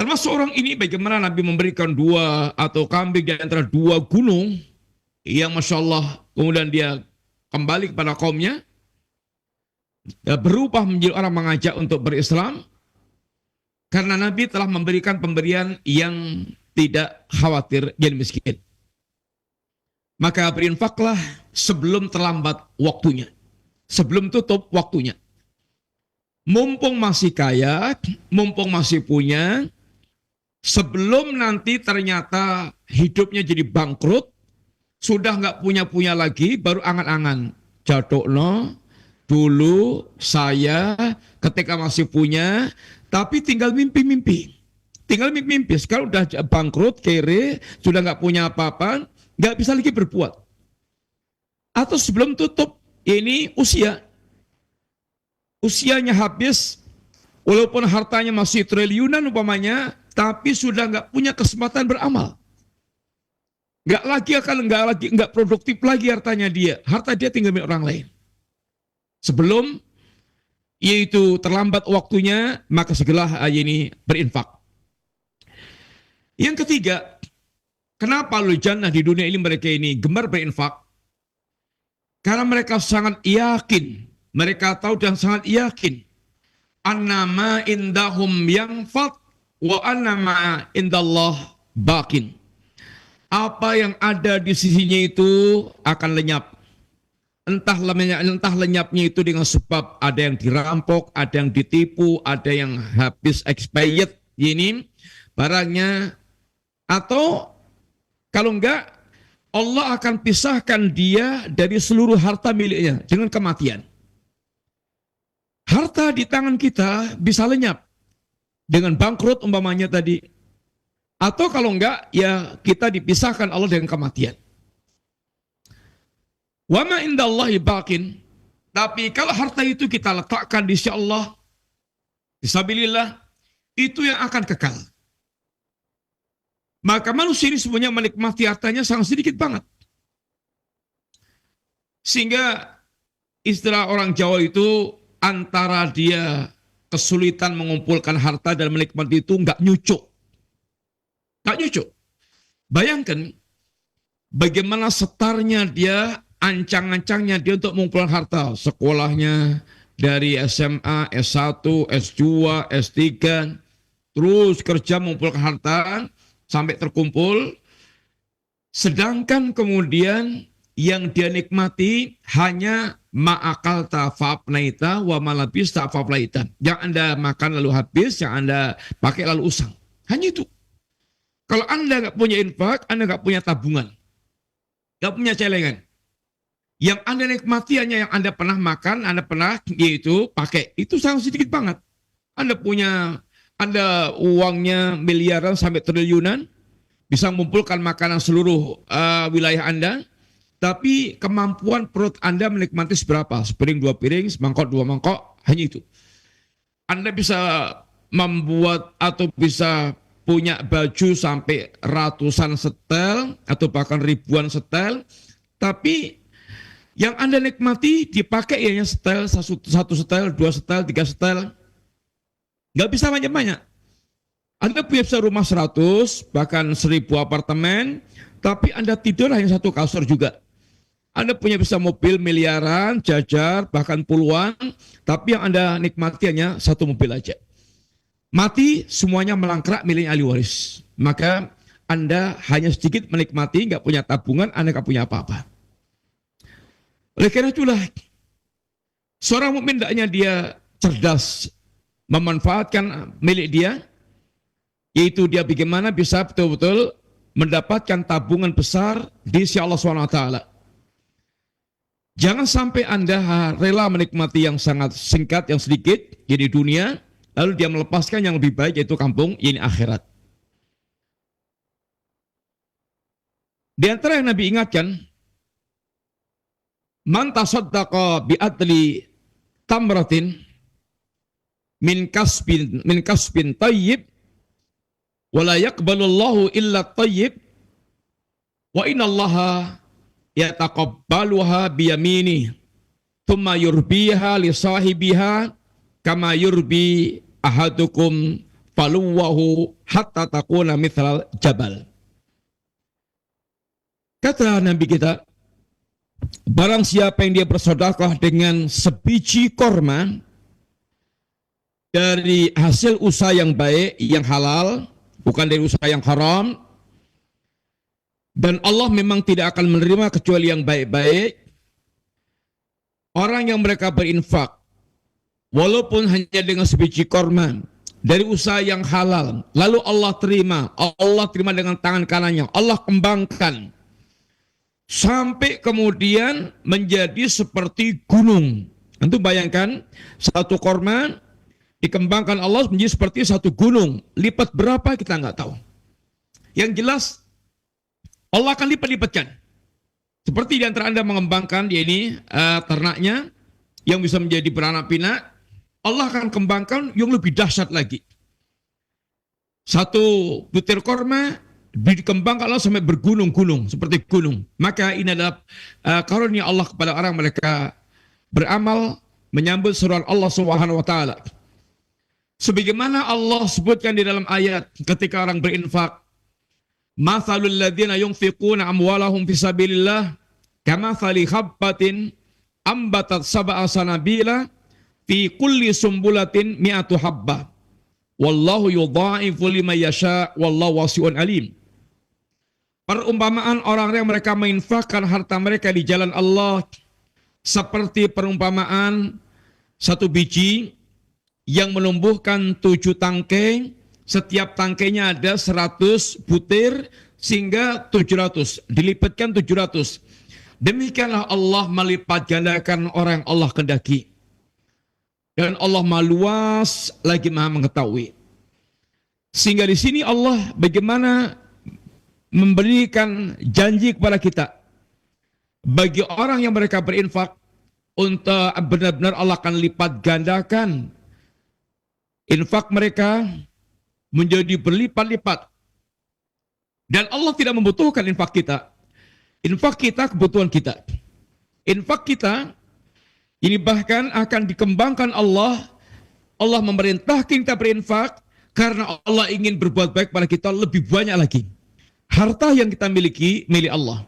Termasuk orang ini bagaimana Nabi memberikan dua atau kambing di antara dua gunung, yang Masya Allah kemudian dia kembali kepada kaumnya, berubah menjadi orang mengajak untuk berislam, karena Nabi telah memberikan pemberian yang tidak khawatir jadi miskin. Maka berinfaklah sebelum terlambat waktunya. Sebelum tutup waktunya. Mumpung masih kaya, mumpung masih punya, sebelum nanti ternyata hidupnya jadi bangkrut, sudah nggak punya-punya lagi, baru angan-angan. Jadukno, dulu saya ketika masih punya, tapi tinggal mimpi-mimpi. Tinggal mimpi-mimpi. Sekarang udah bangkrut, kere, sudah nggak punya apa-apa, nggak bisa lagi berbuat. Atau sebelum tutup, ini usia. Usianya habis, walaupun hartanya masih triliunan umpamanya, tapi sudah nggak punya kesempatan beramal. Nggak produktif lagi hartanya dia. Harta dia tinggal milik orang lain. Sebelum yaitu terlambat waktunya, maka segeralah ini berinfak. Yang ketiga, kenapa ahlu jannah di dunia ini mereka ini gemar berinfak? Karena mereka sangat yakin, mereka tahu dan sangat yakin, annama indahum yanfad wa annama indallah bakin. Apa yang ada di sisinya itu akan lenyap. Entah lenyapnya itu dengan sebab ada yang dirampok, ada yang ditipu, ada yang habis expired ini barangnya, atau kalau enggak Allah akan pisahkan dia dari seluruh harta miliknya dengan kematian. Harta di tangan kita bisa lenyap dengan bangkrut umpamanya tadi, Atau kalau enggak, ya kita dipisahkan Allah dengan kematian. Wa ma indallahi baqin. Tapi kalau harta itu kita letakkan di sisi Allah, fisabilillah, itu yang akan kekal. Maka manusia ini semuanya menikmati hartanya sangat sedikit banget. Sehingga istilah orang Jawa itu antara dia kesulitan mengumpulkan harta dan menikmati itu nggak nyucuk. Nggak nyucuk. Bayangkan bagaimana setarnya dia, ancang-ancangnya dia untuk mengumpulkan harta. Sekolahnya dari SMA, S1, S2, S3, terus kerja mengumpulkan harta sampai terkumpul. Sedangkan kemudian yang dia nikmati hanya ma'akalta fa'afnaita wa malabista fa'aflaita. Yang Anda makan lalu habis, yang Anda pakai lalu usang. Hanya itu. Kalau Anda nggak punya infak, Anda nggak punya tabungan, nggak punya celengan. Yang Anda nikmati hanya yang Anda pernah makan, Anda pernah yaitu pakai. Itu sangat sedikit banget. Anda uangnya miliaran sampai triliunan, bisa mengumpulkan makanan seluruh wilayah Anda, tapi kemampuan perut Anda menikmati seberapa? Sepiring, 2 piring, semangkok, 2 mangkok, hanya itu. Anda bisa membuat atau bisa punya baju sampai ratusan setel atau bahkan ribuan setel, tapi yang Anda nikmati dipakai hanya setel, 1 setel, 2 setel, 3 setel. Nggak bisa banyak-banyak. Anda punya rumah 100, bahkan 1000 apartemen, tapi Anda tidur hanya 1 kasur juga. Anda punya bisa mobil miliaran, jajar, bahkan puluhan, tapi yang Anda nikmati hanya 1 mobil aja. Mati, semuanya melangkrak milik ahli waris. Maka Anda hanya sedikit menikmati, nggak punya tabungan, Anda nggak punya apa-apa. Oleh karena itulah, seorang mukmin hendaknya dia cerdas memanfaatkan milik dia, yaitu dia bagaimana bisa betul-betul mendapatkan tabungan besar di sisi Allah SWT. Jangan sampai Anda rela menikmati yang sangat singkat, yang sedikit, jadi dunia, lalu dia melepaskan yang lebih baik, yaitu kampung, ini akhirat. Di antara yang Nabi ingatkan, man tasaddaqa bi'adli tamratin min kasbin tayyib wala yaqbalullahu illa tayyib wa innallaha yataqabbaluha biyamini thumma yurbiha li sahibiha kama yurbi ahadukum faluwahu hatta takuna mithlal jabal. Kata Nabi kita, barang siapa yang dia bersedekah dengan sebiji korma dari hasil usaha yang baik, yang halal, bukan dari usaha yang haram, dan Allah memang tidak akan menerima kecuali yang baik-baik. Orang yang mereka berinfak, walaupun hanya dengan sebiji korma dari usaha yang halal, lalu Allah terima dengan tangan kanannya, Allah kembangkan sampai kemudian menjadi seperti gunung. Antum bayangkan, 1 korma dikembangkan Allah menjadi seperti 1 gunung. Lipat berapa kita nggak tahu. Yang jelas Allah akan lipat-lipatkan. Seperti di antara Anda mengembangkan ternaknya yang bisa menjadi beranak pinak, Allah akan kembangkan yang lebih dahsyat lagi. 1 butir korma dikembangkan Allah sampai bergunung-gunung, seperti gunung. Maka ini adalah karunia Allah kepada orang mereka beramal, menyambut seruan Allah Subhanahu wa taala. Sebagaimana Allah sebutkan di dalam ayat ketika orang berinfak, mathalul ladzina yunfiquna amwalahum fisabilillah kamathali habbatin ambatat sab'a sanabila fi kulli sumbulatin mi'atu habbah wallahu yudha'ifu liman yasha wallahu wasi'un alim. Perumpamaan orang yang mereka menginfakkan harta mereka di jalan Allah seperti perumpamaan 1 biji yang menumbuhkan 7 tangkai. Setiap tangkainya ada 100 butir sehingga 700. Dilipatkan 700. Demikianlah Allah melipat gandakan orang yang Allah kehendaki. Dan Allah maha luas lagi maha mengetahui. Sehingga di sini Allah bagaimana memberikan janji kepada kita. Bagi orang yang mereka berinfak, untuk benar-benar Allah akan lipat gandakan infak mereka menjadi berlipat-lipat. Dan Allah tidak membutuhkan infak kita. Infak kita kebutuhan kita. Infak kita ini bahkan akan dikembangkan Allah. Allah memerintahkan kita berinfak karena Allah ingin berbuat baik pada kita lebih banyak lagi. Harta yang kita miliki milik Allah.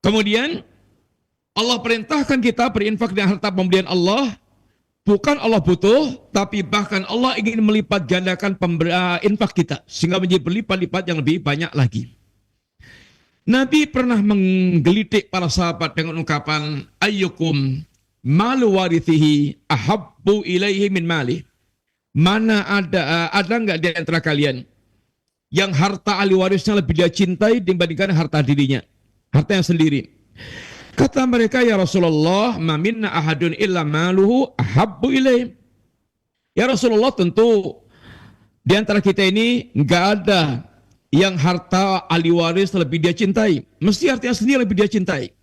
Kemudian Allah perintahkan kita berinfak dengan harta pemberian Allah. Bukan Allah butuh, tapi bahkan Allah ingin melipat gandakan infak kita sehingga menjadi berlipat-lipat yang lebih banyak lagi. Nabi pernah menggelitik para sahabat dengan ungkapan ayyukum malu warithihi ahabbu ilaihi min mali. Mana ada enggak di antara kalian yang harta ahli warisnya lebih dia cintai dibandingkan harta dirinya, harta yang sendiri. Kata mereka, ya Rasulullah, ma minna ahadun illa maluhu ahabbu ilaih. Ya Rasulullah, tentu di antara kita ini enggak ada yang harta ahli waris lebih dia cintai. Mesti hartanya sendiri lebih dia cintai.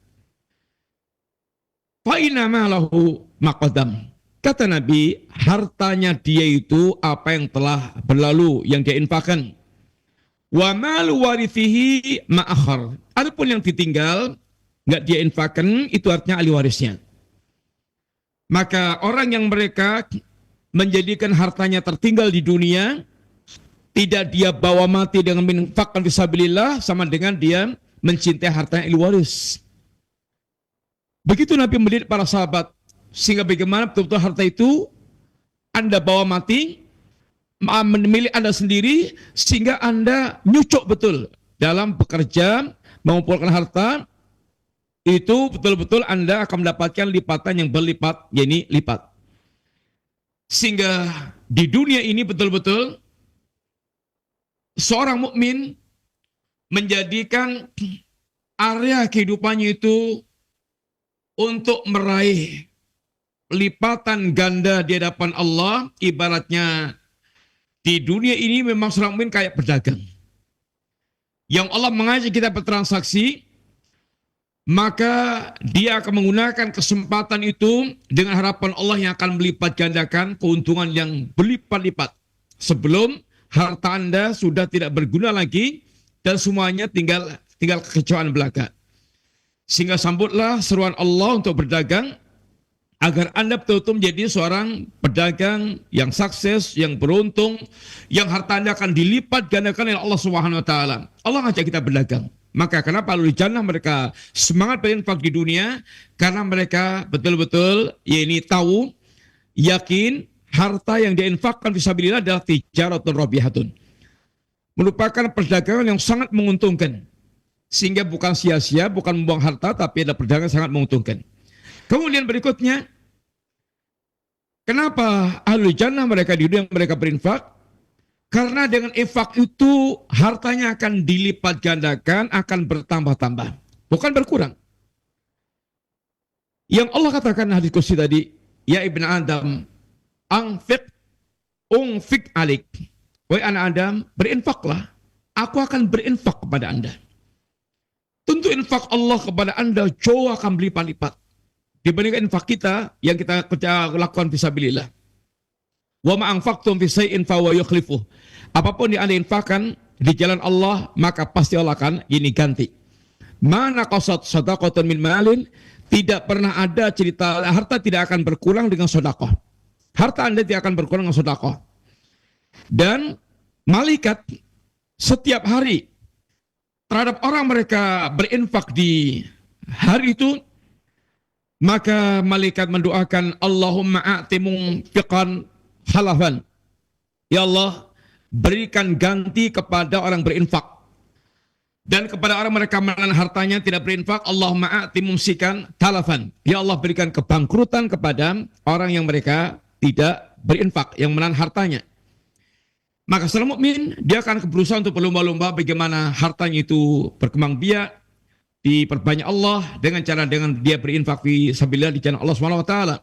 Fa inna malahu maqaddam. Kata Nabi, hartanya dia itu apa yang telah berlalu, yang dia infakkan. Wa malu warithihi ma'akhar. Adapun yang ditinggal, enggak dia infakkan, itu artinya ahli warisnya. Maka orang yang mereka menjadikan hartanya tertinggal di dunia, tidak dia bawa mati dengan menginfakkan fisabilillah, sama dengan dia mencintai hartanya ahli waris. Begitu Nabi mendidik para sahabat, sehingga bagaimana betul-betul harta itu Anda bawa mati, milik Anda sendiri, sehingga Anda nyucuk betul dalam bekerja, mengumpulkan harta, itu betul-betul Anda akan mendapatkan lipatan yang berlipat, yakni lipat. Sehingga di dunia ini betul-betul seorang mukmin menjadikan area kehidupannya itu untuk meraih lipatan ganda di hadapan Allah. Ibaratnya di dunia ini memang seorang mukmin kayak pedagang. Yang Allah mengajak kita bertransaksi, maka dia akan menggunakan kesempatan itu dengan harapan Allah yang akan melipat gandakan keuntungan yang berlipat-lipat. Sebelum harta Anda sudah tidak berguna lagi dan semuanya tinggal kekecewaan belaka. Sehingga sambutlah seruan Allah untuk berdagang agar Anda betul-betul menjadi seorang pedagang yang sukses, yang beruntung, yang harta Anda akan dilipat gandakan oleh Allah Subhanahu wa taala. Allah ngajak kita berdagang. Maka kenapa ahli jannah mereka semangat berinfak di dunia? Karena mereka betul-betul tahu, yakin harta yang diinfakkan fisabilillah adalah tijaratun rabihatun. Merupakan perdagangan yang sangat menguntungkan. Sehingga bukan sia-sia, bukan membuang harta, tapi ada perdagangan sangat menguntungkan. Kemudian berikutnya, kenapa ahli jannah mereka di dunia mereka berinfak? Karena dengan infak itu hartanya akan dilipat gandakan, akan bertambah-tambah, bukan berkurang. Yang Allah katakan hadis kursi tadi, ya ibn Adam, ungfik alik. Wahai anak Adam, berinfaklah. Aku akan berinfak kepada Anda. Tentu infak Allah kepada Anda jauh akan berlipat-lipat dibandingkan infak kita yang kita lakukan fisabilillah. Wa ma anfaqtum fi shay'in fa huwa yukhlifuh. Apapun yang Anda infakkan di jalan Allah, maka pasti Allah akan ganti. Mana qasat shadaqatun min malin, tidak pernah ada cerita harta tidak akan berkurang dengan sedekah. Harta Anda tidak akan berkurang dengan sedekah. Dan malaikat setiap hari terhadap orang mereka berinfak di hari itu, maka malaikat mendoakan, Allahumma a'ti munfiqan halafan. Ya Allah, berikan ganti kepada orang berinfak. Dan kepada orang mereka menahan hartanya tidak berinfak, Allahumma a'ti mumsikan talafan. Ya Allah, berikan kebangkrutan kepada orang yang mereka tidak berinfak, yang menahan hartanya. Maka seorang mukmin dia akan berusaha untuk berlomba-lomba bagaimana hartanya itu berkembang biak, diperbanyak Allah dengan dia berinfak fi sabilillah di jalan Allah Subhanahu wa taala.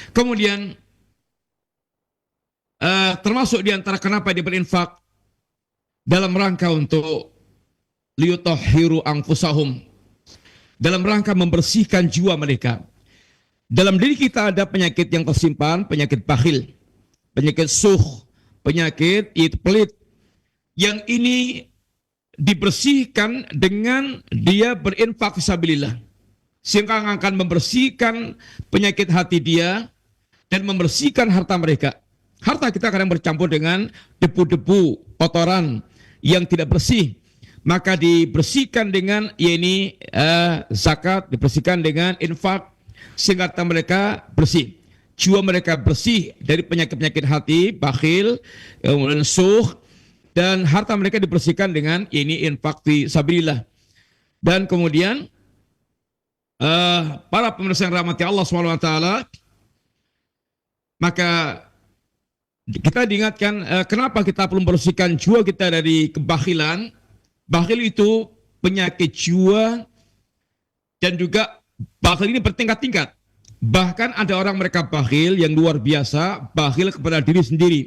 Kemudian termasuk di antara kenapa dia berinfak dalam rangka untuk liyutahhiru anfusahum, dalam rangka membersihkan jiwa mereka. Dalam diri kita ada penyakit yang tersimpan, penyakit bakhil, penyakit suh, penyakit itu pelit. Yang ini dibersihkan dengan dia berinfak fisabilillah. Sehingga akan membersihkan penyakit hati dia dan membersihkan harta mereka. Harta kita kadang bercampur dengan debu-debu, kotoran yang tidak bersih. Maka dibersihkan dengan zakat, dibersihkan dengan infak, sehingga harta mereka bersih. Jiwa mereka bersih dari penyakit-penyakit hati, bakhil, kemudian suh, dan harta mereka dibersihkan dengan infak fi sabilillah. Dan kemudian para pemirsa yang rahmati Allah SWT, maka kita diingatkan kenapa kita perlu membersihkan jiwa kita dari kebakhilan. Bakhil itu penyakit jiwa, dan juga bakhil ini bertingkat-tingkat. Bahkan ada orang mereka bakhil yang luar biasa, bakhil kepada diri sendiri.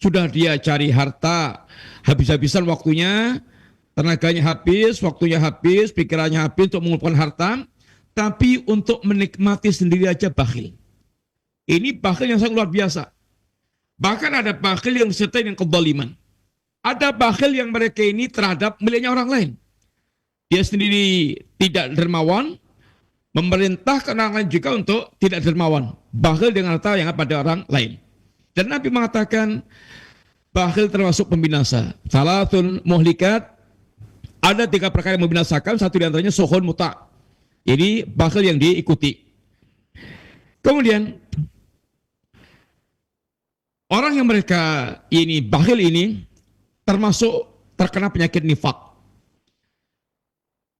Sudah dia cari harta, habis-habisan waktunya, tenaganya habis, waktunya habis, pikirannya habis untuk mengumpulkan harta, tapi untuk menikmati sendiri aja bakhil. Ini bakhil yang sangat luar biasa. Bahkan ada bakhil yang disertai dengan kezaliman. Ada bakhil yang mereka ini terhadap miliknya orang lain. Dia sendiri tidak dermawan, memerintahkan orang lain juga untuk tidak dermawan. Bakhil dengan harta yang pada orang lain. Dan Nabi mengatakan, bakhil termasuk pembinasa. Salatun muhlikat, ada 3 perkara yang membinasakan, satu di antaranya suhun muta'. Jadi bakhil yang diikuti. Kemudian, orang yang mereka ini, bakhil ini, termasuk terkena penyakit nifak.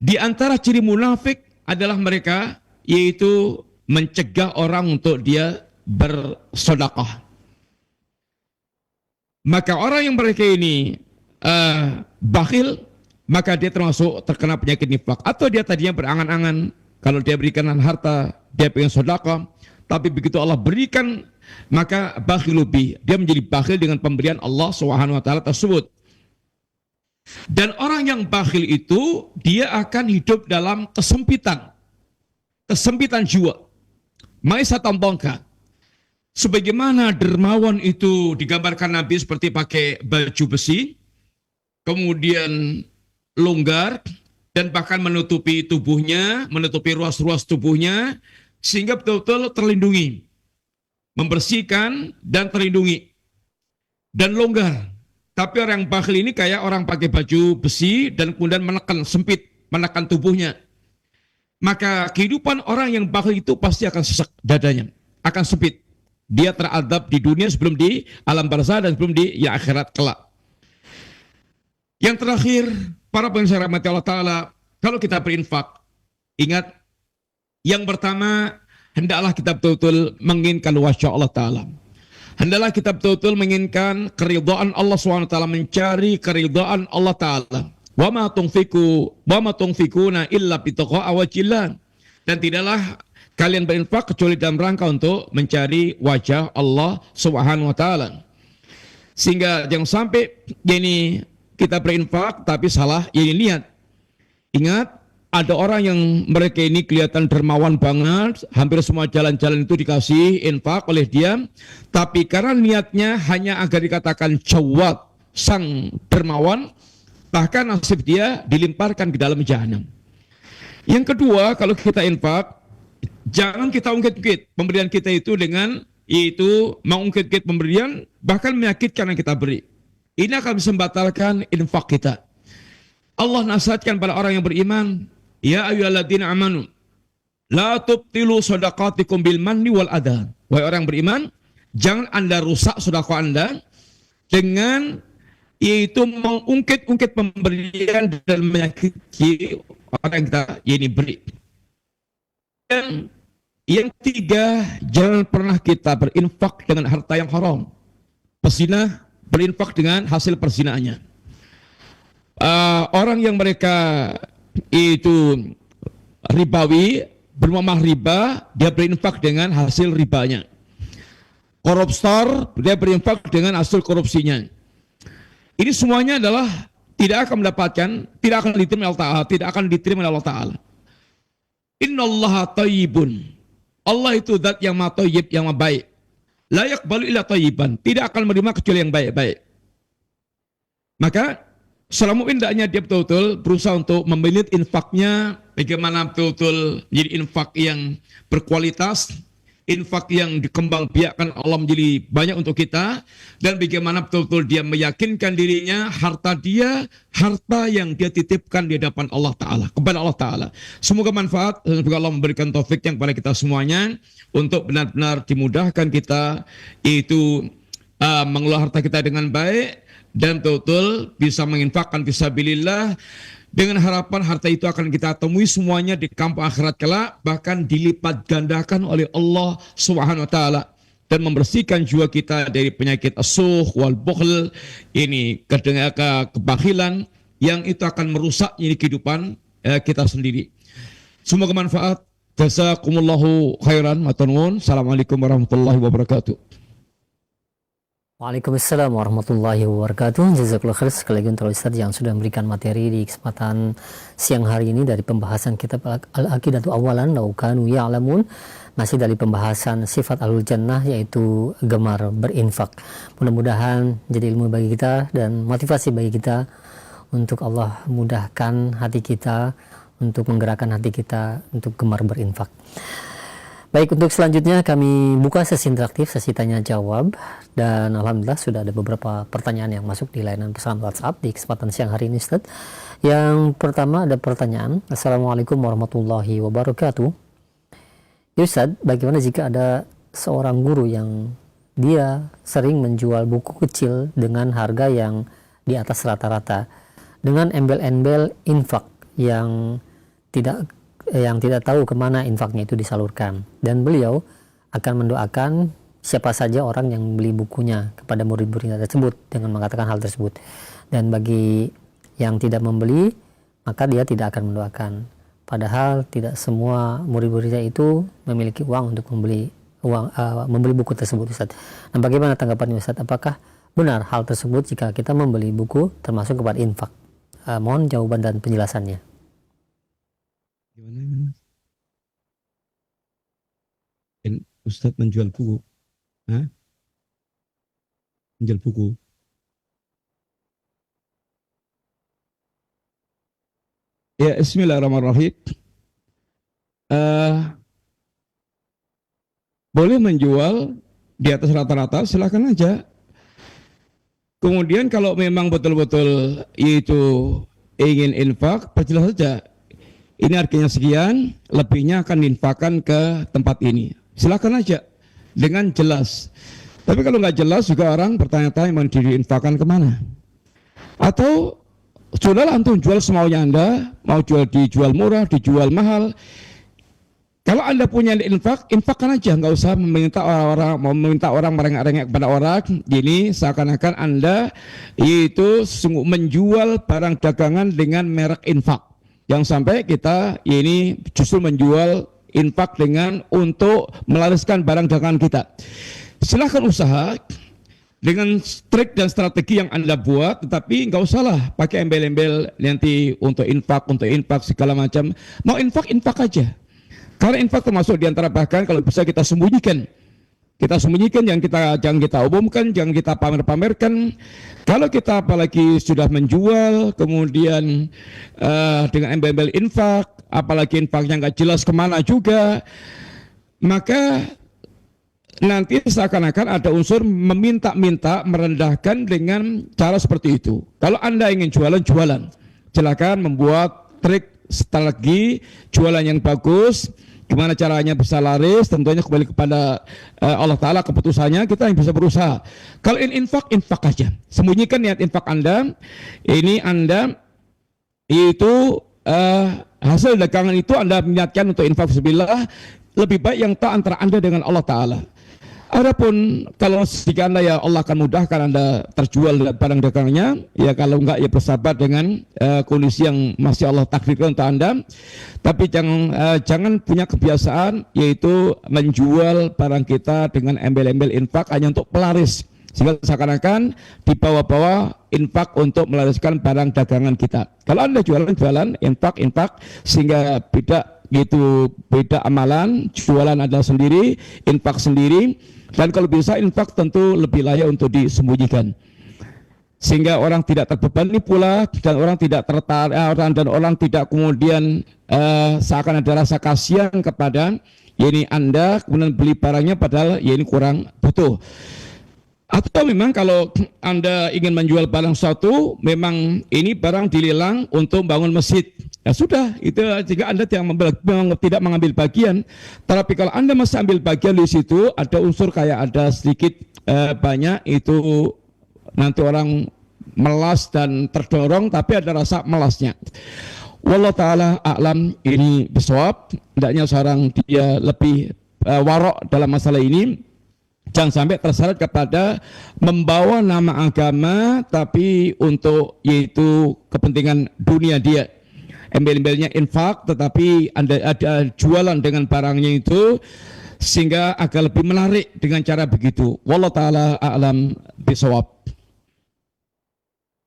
Di antara ciri munafik adalah mereka, yaitu mencegah orang untuk dia bersedekah. Maka orang yang mereka ini bakhil, maka dia termasuk terkena penyakit nifak. Atau dia tadinya berangan-angan, kalau dia berikan harta, dia pengen sedekah, tapi begitu Allah berikan, maka bakhil lebih. Dia menjadi bakhil dengan pemberian Allah SWT tersebut. Dan orang yang bakhil itu, dia akan hidup dalam kesempitan jiwa. Maisatan dongka. Sebagaimana dermawan itu digambarkan Nabi seperti pakai baju besi, kemudian longgar, dan bahkan menutupi tubuhnya, menutupi ruas-ruas tubuhnya, sehingga betul-betul terlindungi, membersihkan dan terlindungi, dan longgar. Tapi orang yang bakhil ini kayak orang pakai baju besi dan kemudian menekan sempit, menekan tubuhnya. Maka kehidupan orang yang bakhil itu pasti akan sesak dadanya, akan sempit. Dia teradab di dunia sebelum di alam barzah dan sebelum di akhirat kelak. Yang terakhir, para pemirsa rahmati Allah Ta'ala, kalau kita berinfak, ingat, yang pertama, hendaklah kita betul-betul menginginkan wajah Allah Ta'ala. Hendaklah kita betul-betul menginginkan keridhaan Allah SWT, mencari keridhaan Allah Ta'ala. Wa ma tunfikuna illa bitaqa'a wajillah. Dan tidaklah kalian berinfak kecuali dalam rangka untuk mencari wajah Allah SWT. Sehingga jangan sampai ini kita berinfak tapi salah ini niat. Ingat, ada orang yang mereka ini kelihatan dermawan banget, hampir semua jalan-jalan itu dikasih infak oleh dia, tapi karena niatnya hanya agar dikatakan jawad, sang dermawan, bahkan nasib dia dilimparkan ke dalam jahanam. Yang kedua, kalau kita infak, jangan kita ungkit-ungkit pemberian kita itu dengan itu mengungkit-ungkit pemberian, bahkan menyakitkan yang kita beri. Ini akan bisa membatalkan infak kita. Allah nasihatkan pada orang yang beriman, ya ayyuhalladzina amanu la tubtilu shadaqatikum bil manni wal adha. Wahai orang beriman, jangan Anda rusak sedekah Anda dengan yaitu mengungkit-ungkit pemberian dan menyakiti orang yang kita ini beri. Dan yang tiga, jangan pernah kita berinfak dengan harta yang haram. Pezinah berinfak dengan hasil perzinahannya. Orang yang mereka itu ribawi, bermuamalah riba, dia berinfak dengan hasil ribanya. koruptor, dia berinfak dengan hasil korupsinya. Ini semuanya adalah tidak akan mendapatkan, tidak akan diterima oleh Allah Ta'ala, tidak akan diterima oleh Allah Ta'ala. Innallaha thayyibun. Allah itu zat yang maha thayyib, yang maha baik. La yaqbalu illa thayyiban. Tidak akan menerima kecuali yang baik-baik. Maka seorang mukmin hendaknya dia betul-betul berusaha untuk memilih infaknya, bagaimana betul-betul menjadi infak yang berkualitas, infak yang dikembangbiakkan Allah menjadi banyak untuk kita, dan bagaimana betul-betul dia meyakinkan dirinya harta yang dia titipkan di hadapan Allah Ta'ala, kepada Allah Ta'ala. Semoga manfaat dan semoga Allah memberikan taufik yang kepada kita semuanya untuk benar-benar dimudahkan kita itu mengelola harta kita dengan baik dan betul-betul bisa menginfakkan fisabilillah, dengan harapan harta itu akan kita temui semuanya di kampung akhirat kelak, bahkan dilipat gandakan oleh Allah Subhanahu wa taala, dan membersihkan jiwa kita dari penyakit as-sukh wal bukhl, ini kebakhilan yang itu akan merusak ini kehidupan kita sendiri. Semoga manfaat. Jazakumullahu khairan. Matur nuwun. Assalamualaikum warahmatullahi wabarakatuh. Waalaikumsalam warahmatullahi wabarakatuh. Jazakallah khair sekali lagi untuk Ustaz yang sudah memberikan materi di kesempatan siang hari ini dari pembahasan kitab Al-Aqidatu Awalan Law Kanu Ya'lamun, masih dari pembahasan sifat Ahlul Jannah, yaitu gemar berinfak. Mudah-mudahan jadi ilmu bagi kita dan motivasi bagi kita untuk Allah mudahkan hati kita, untuk menggerakkan hati kita untuk gemar berinfak. Baik, untuk selanjutnya kami buka sesi interaktif, sesi tanya jawab, dan alhamdulillah sudah ada beberapa pertanyaan yang masuk di layanan pesan WhatsApp di kesempatan siang hari ini, Ustaz. Yang pertama ada pertanyaan. Assalamualaikum warahmatullahi wabarakatuh. Ya Ustaz, bagaimana jika ada seorang guru yang dia sering menjual buku kecil dengan harga yang di atas rata-rata, dengan embel-embel infak yang tidak tahu kemana infaknya itu disalurkan, dan beliau akan mendoakan siapa saja orang yang membeli bukunya kepada murid-muridnya tersebut dengan mengatakan hal tersebut, dan bagi yang tidak membeli maka dia tidak akan mendoakan, padahal tidak semua murid-muridnya itu memiliki uang untuk membeli buku tersebut, Ustaz. Nah, bagaimana tanggapan Ustaz? Apakah benar hal tersebut jika kita membeli buku termasuk kepada infak? Mohon jawaban dan penjelasannya. Gimana? Ustadz menjual buku? Hah? Menjual buku? Ya, bismillahirrahmanirrahim. Boleh menjual di atas rata-rata, silakan aja. Kemudian kalau memang betul-betul itu ingin infak, perjelas saja. Ini harganya sekian, lebihnya akan diinfakkan ke tempat ini. Silakan aja dengan jelas. Tapi kalau nggak jelas juga orang bertanya-tanya mau diinfakkan kemana. Atau sudahlah antum jual semaunya Anda, mau dijual murah, dijual mahal. Kalau Anda punya infak, infakkan aja, nggak usah meminta orang merengek-rengek kepada orang. Gini seakan-akan Anda itu menjual barang dagangan dengan merek infak. Yang sampai kita ini justru menjual infak dengan untuk melariskan barang dagangan kita. Silahkan usaha dengan trik dan strategi yang Anda buat, tetapi nggak usahlah pakai embel-embel nanti untuk infak segala macam. Mau infak aja. Karena infak termasuk diantara, bahkan kalau bisa kita sembunyikan. Kita sembunyikan, jangan kita umumkan, jangan kita pamer-pamerkan. Kalau kita apalagi sudah menjual, kemudian dengan embel-embel infak, apalagi infaknya nggak jelas kemana juga, maka nanti seakan-akan ada unsur meminta-minta, merendahkan dengan cara seperti itu. Kalau Anda ingin jualan, silakan membuat trik strategi jualan yang bagus. Gimana caranya bisa laris, tentunya kembali kepada Allah Ta'ala keputusannya, kita yang bisa berusaha. Kalau infak aja. Sembunyikan niat infak Anda. Ini Anda itu hasil dagangan itu Anda niatkan untuk infak fisabilillah, lebih baik yang tak antara Anda dengan Allah Ta'ala. Adapun kalau jika Anda ya Allah akan mudahkan Anda terjual barang dagangannya, ya kalau enggak ya bersabar dengan kondisi yang masih Allah takdirkan untuk Anda. Tapi jangan punya kebiasaan yaitu menjual barang kita dengan embel-embel infak hanya untuk pelaris. Sehingga seakan-akan dibawa-bawa infak untuk melariskan barang dagangan kita. Kalau Anda jualan infak sehingga beda amalan, jualan adalah sendiri, infak sendiri, dan kalau bisa infak tentu lebih layak untuk disembunyikan. Sehingga orang tidak terbebani pula dan orang tidak tertarik dan orang tidak kemudian seakan ada rasa kasihan kepada Anda kemudian beli barangnya padahal ini kurang butuh. Atau memang kalau Anda ingin menjual barang suatu, memang ini barang dilelang untuk bangun masjid. Ya sudah, itu jika Anda tidak mengambil bagian. Tapi kalau Anda masih ambil bagian di situ, ada unsur kayak ada sedikit banyak, itu nanti orang melas dan terdorong, tapi ada rasa melasnya. Wallahu ta'ala a'lam, ini bisawab. Hendaknya seorang dia lebih warok dalam masalah ini. Jangan sampai terseret kepada membawa nama agama tapi untuk yaitu kepentingan dunia dia. Embel-embelnya infak tetapi Anda ada jualan dengan barangnya itu sehingga agak lebih menarik dengan cara begitu. Wallahu taala a'lam bishawab.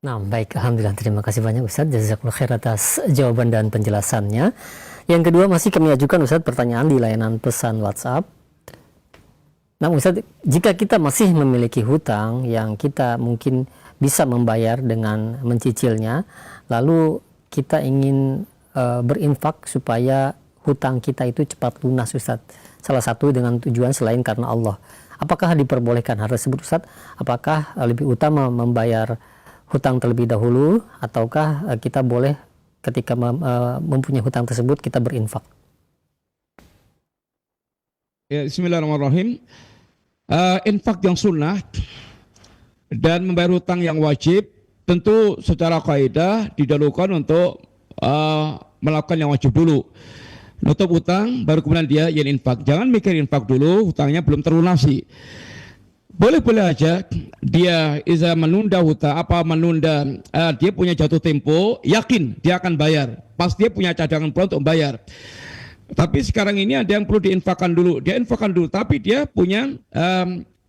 Nah, baik, alhamdulillah, terima kasih banyak Ustaz, jazakallahu khair atas jawaban dan penjelasannya. Yang kedua masih kami ajukan Ustaz pertanyaan di layanan pesan WhatsApp. Nah Ustaz, jika kita masih memiliki hutang yang kita mungkin bisa membayar dengan mencicilnya, lalu kita ingin berinfak supaya hutang kita itu cepat lunas Ustaz. Salah satu dengan tujuan selain karena Allah. Apakah diperbolehkan hal tersebut Ustaz? Apakah lebih utama membayar hutang terlebih dahulu ataukah kita boleh ketika mempunyai hutang tersebut kita berinfak? Ya, bismillahirrahmanirrahim. Infak yang sunnah dan membayar hutang yang wajib tentu secara kaidah didahulukan untuk melakukan yang wajib dulu. Nutup hutang baru kemudian dia yang infak. Jangan mikir infak dulu, hutangnya belum terlunasi. Boleh-boleh aja dia menunda hutang, dia punya jatuh tempo, yakin dia akan bayar. Pas dia punya cadangan pula untuk bayar. Tapi sekarang ini ada yang perlu diinfakkan dulu. Dia infakkan dulu, tapi dia punya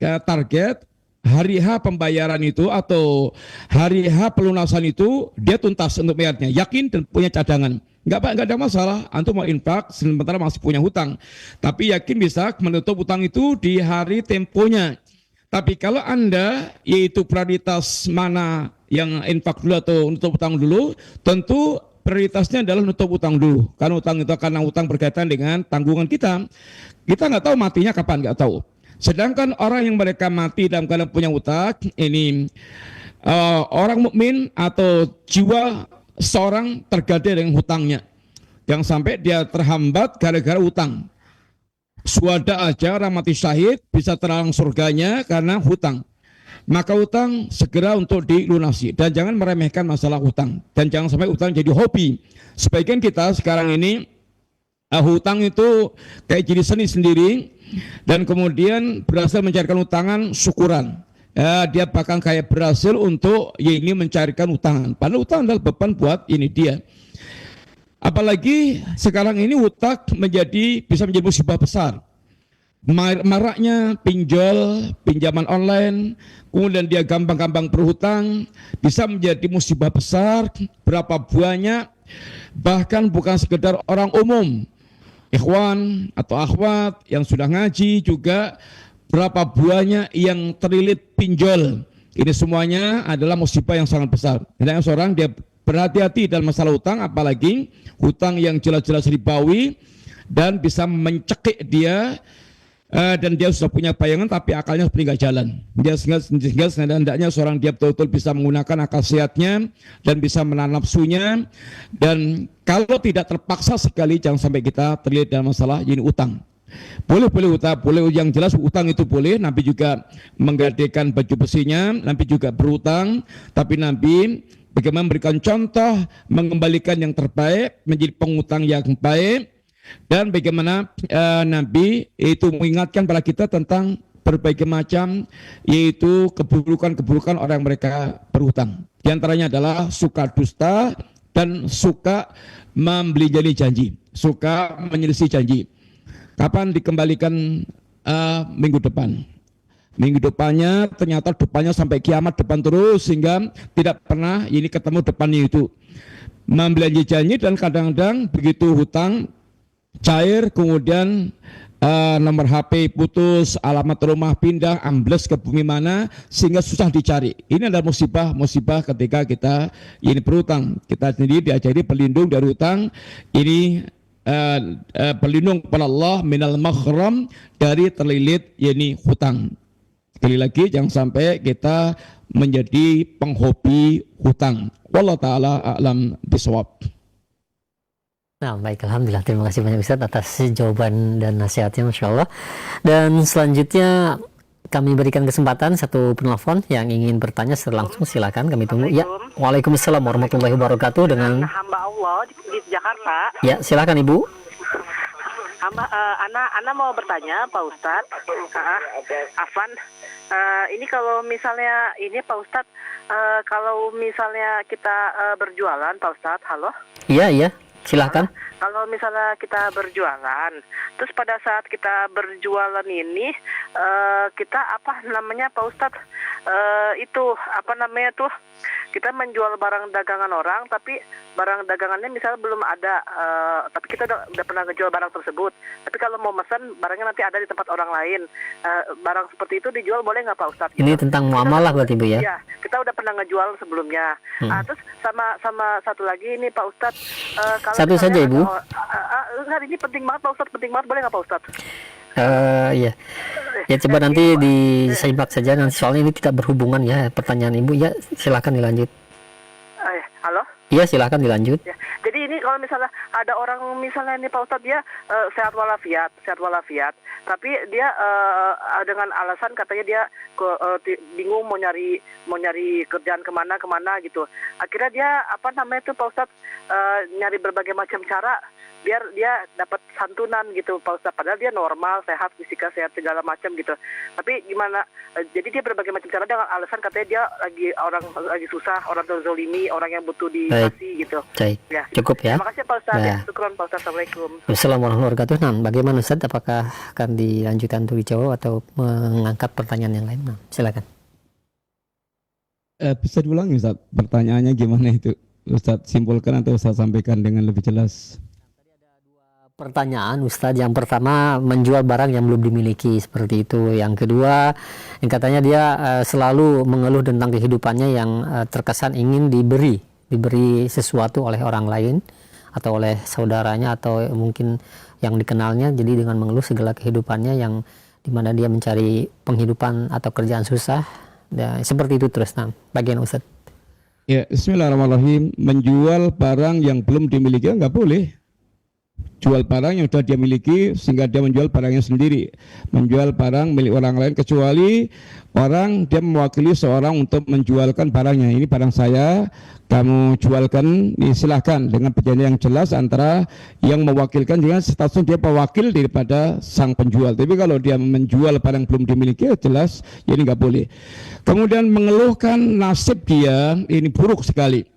target hari H pembayaran itu atau hari H pelunasan itu dia tuntas untuk bayarnya. Yakin dan punya cadangan. Enggak ada masalah. Antum mau infak sementara masih punya hutang. Tapi yakin bisa menutup hutang itu di hari temponya. Tapi kalau Anda yaitu prioritas mana yang infak dulu atau nutup hutang dulu, tentu prioritasnya adalah nutup utang dulu. Karena utang berkaitan dengan tanggungan kita. Kita nggak tahu matinya kapan, nggak tahu. Sedangkan orang yang mereka mati dalam keadaan punya utang, ini orang mukmin atau jiwa seorang tergadai dengan hutangnya. Jangan sampai dia terhambat gara-gara utang. Suada aja orang mati syahid bisa terhalang surganya karena hutang. Maka utang segera untuk dilunasi dan jangan meremehkan masalah utang dan jangan sampai utang jadi hobi. Sebagian kita sekarang ini hutang itu kayak jadi seni sendiri dan kemudian berhasil mencarikan utangan syukuran. Dia bahkan kayak berhasil untuk ini mencarikan utangan. Padahal utang adalah beban buat ini dia. Apalagi sekarang ini utang bisa menjadi musibah besar. Maraknya pinjaman online, kemudian dia gampang-gampang berhutang, bisa menjadi musibah besar, berapa banyak, bahkan bukan sekedar orang umum, ikhwan atau akhwat yang sudah ngaji juga, berapa banyak yang terlilit pinjol. Ini semuanya adalah musibah yang sangat besar. Hendaknya seorang dia berhati-hati dalam masalah hutang, apalagi hutang yang jelas-jelas ribawi dan bisa mencekik dia. Dan dia sudah punya bayangan tapi akalnya seperti nggak jalan. Dia sehingga hendaknya seorang dia betul-betul bisa menggunakan akal sehatnya dan bisa menahan nafsunya. Dan kalau tidak terpaksa sekali jangan sampai kita terlilit dalam masalah ini utang. Boleh utang, boleh yang jelas utang itu boleh. Nabi juga menggadaikan baju besinya, Nabi juga berutang, tapi Nabi bagaimana memberikan contoh mengembalikan yang terbaik menjadi pengutang yang baik. Dan bagaimana Nabi itu mengingatkan pada kita tentang berbagai macam, yaitu keburukan-keburukan orang yang mereka berhutang. Di antaranya adalah suka dusta dan suka membeli janji, suka menyelisih janji. Kapan dikembalikan? Minggu depan. Minggu depannya ternyata depannya sampai kiamat depan terus, sehingga tidak pernah ini ketemu depannya itu. Membeli janji dan kadang-kadang begitu hutang cair, kemudian nomor HP putus, alamat rumah pindah, ambles ke bumi mana, sehingga susah dicari. Ini adalah musibah ketika kita ini berhutang. Kita sendiri diajari pelindung dari hutang. Ini berlindung kepada Allah minal maghram, dari terlilit yakni hutang. Sekali lagi, jangan sampai kita menjadi penghobi hutang. Wallahu taala a'lam bishawab. Nah, baik, alhamdulillah, terima kasih banyak Ustaz atas jawaban dan nasihatnya, Masya Allah. Dan selanjutnya kami berikan kesempatan satu penelpon yang ingin bertanya secara langsung, silakan kami tunggu. Ya, waalaikumsalam warahmatullahi wabarakatuh. Dengan hamba Allah di Jakarta. Ya, silakan Ibu. Ana mau bertanya Pak Ustadz, Afan, ini kalau misalnya ini Pak Ustadz, kalau misalnya kita berjualan Pak Ustadz, halo? Iya, silakan. Kalau misalnya kita berjualan, terus pada saat kita berjualan ini, kita apa namanya Pak Ustadz, itu apa namanya tuh, kita menjual barang dagangan orang, tapi barang dagangannya misalnya belum ada, tapi kita udah pernah ngejual barang tersebut. Tapi kalau mau pesan, barangnya nanti ada di tempat orang lain. Barang seperti itu dijual boleh nggak Pak Ustadz? Ini tentang muamalah berarti Bu ya? Iya, kita udah pernah ngejual sebelumnya. Terus sama satu lagi ini Pak Ustadz. Kalau satu saja Ibu. Ini penting banget Pak Ustadz, penting banget, boleh nggak Pak Ustadz? Iya. Ya coba nanti disimak saja, nanti soalnya ini tidak berhubungan ya pertanyaan Ibu. Ya silakan dilanjut. Halo? Iya silakan dilanjut. Ya. Jadi ini kalau misalnya ada orang misalnya ini Pak Ustadz, dia sehat walafiat, tapi dia dengan alasan katanya dia bingung mau nyari kerjaan kemana gitu. Akhirnya dia apa namanya itu Pak Ustadz, nyari berbagai macam cara biar dia dapat santunan gitu Pak Ustadz. Padahal dia normal, sehat, fisika sehat segala macam gitu. Tapi gimana? Jadi dia berbagai macam cara dengan alasan katanya dia lagi susah, orang terzolimi, orang yang butuh dikasih gitu. Baik. Ya. Cukup ya. Terima kasih Pak Ustadz. Ya. Ya. Syukron Pak Ustadz. Assalamualaikum. Assalamualaikum warahmatullahi wabarakatuh. Nah, bagaimana Ustaz? Apakah akan dilanjutkan untuk dijawab atau mengangkat pertanyaan yang lain? Nah, silakan. Bisa diulangi Ustaz, pertanyaannya gimana itu? Ustaz simpulkan atau Ustaz sampaikan dengan lebih jelas? Pertanyaan Ustadz, yang pertama menjual barang yang belum dimiliki seperti itu. Yang kedua, yang katanya dia selalu mengeluh tentang kehidupannya yang terkesan ingin diberi sesuatu oleh orang lain atau oleh saudaranya atau mungkin yang dikenalnya. Jadi dengan mengeluh segala kehidupannya yang dimana dia mencari penghidupan atau kerjaan susah, dan seperti itu terus. Nah, bagian Ustadz. Ya, bismillahirrahmanirrahim. Menjual barang yang belum dimiliki nggak boleh. Jual barang yang sudah dia miliki sehingga dia menjual barangnya sendiri. Menjual barang milik orang lain kecuali orang dia mewakili seorang untuk menjualkan barangnya. Ini barang saya, kamu jualkan, silahkan dengan perjanjian yang jelas antara yang mewakilkan dengan statusnya dia pewakil daripada sang penjual. Tapi kalau dia menjual barang belum dimiliki, jelas ini nggak boleh. Kemudian mengeluhkan nasib dia, ini buruk sekali.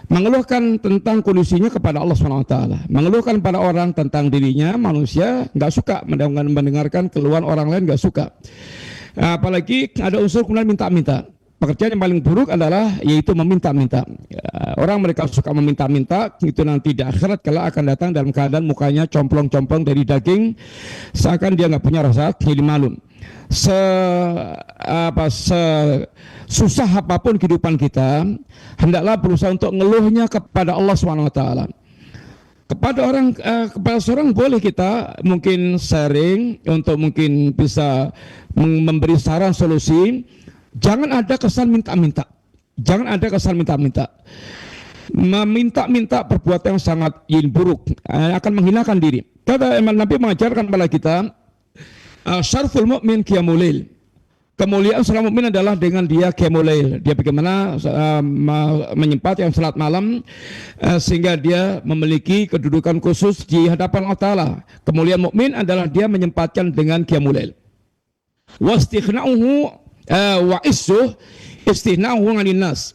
Mengeluhkan tentang kondisinya kepada Allah SWT, mengeluhkan pada orang tentang dirinya, manusia nggak suka mendengarkan keluhan orang lain, nggak suka. Apalagi ada unsur kemudian minta-minta. Pekerjaan yang paling buruk adalah yaitu meminta-minta. Orang mereka suka meminta-minta, itu nanti di akhirat kalau akan datang dalam keadaan mukanya complong-complong dari daging, seakan dia nggak punya rasa jadi malu. Susah apapun kehidupan kita, hendaklah berusaha untuk ngeluhnya kepada Allah SWT. Kepada seorang boleh kita mungkin sharing untuk mungkin bisa memberi saran solusi. Jangan ada kesan minta-minta. Jangan ada kesan minta-minta. Meminta-minta perbuatan yang sangat buruk, akan menghinakan diri. Kata Nabi mengajarkan kepada kita, syarful mu'min qiyamul lail. Kemuliaan seorang mukmin adalah dengan dia qiyamul lail. Dia bagaimana menyempatkan salat malam sehingga dia memiliki kedudukan khusus di hadapan Allah Ta'ala. Kemuliaan mukmin adalah dia menyempatkan dengan qiyamul lail. wastighna'uhu wa issuh istighna'uhu 'anil nas.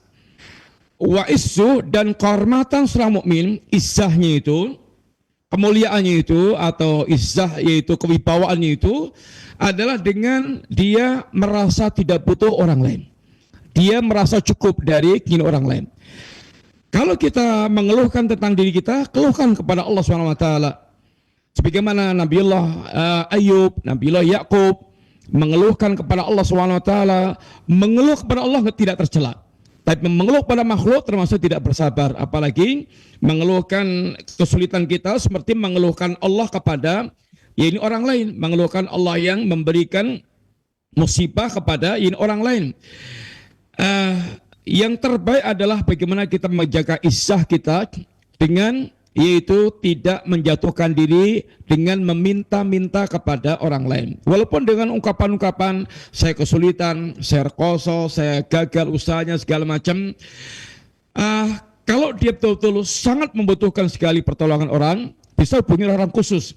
Wa issuh, dan kehormatan seorang mukmin, izzahnya itu, kemuliaannya itu, atau izzah yaitu kewibawaannya itu adalah dengan dia merasa tidak butuh orang lain. Dia merasa cukup dari keinginan orang lain. Kalau kita mengeluhkan tentang diri kita, keluhkan kepada Allah SWT. Sebagaimana Nabiullah Ayub, Nabiullah Yakub mengeluhkan kepada Allah SWT, mengeluh kepada Allah tidak tercela. Tapi mengeluh pada makhluk termasuk tidak bersabar. Apalagi mengeluhkan kesulitan kita seperti mengeluhkan Allah kepada ini orang lain. Mengeluhkan Allah yang memberikan musibah kepada ini orang lain. Yang terbaik adalah bagaimana kita menjaga izzah kita dengan yaitu tidak menjatuhkan diri dengan meminta-minta kepada orang lain. Walaupun dengan ungkapan-ungkapan saya kesulitan, saya rekoso, saya gagal usahanya segala macam. Kalau dia betul-betul sangat membutuhkan sekali pertolongan orang, bisa hubungi orang khusus.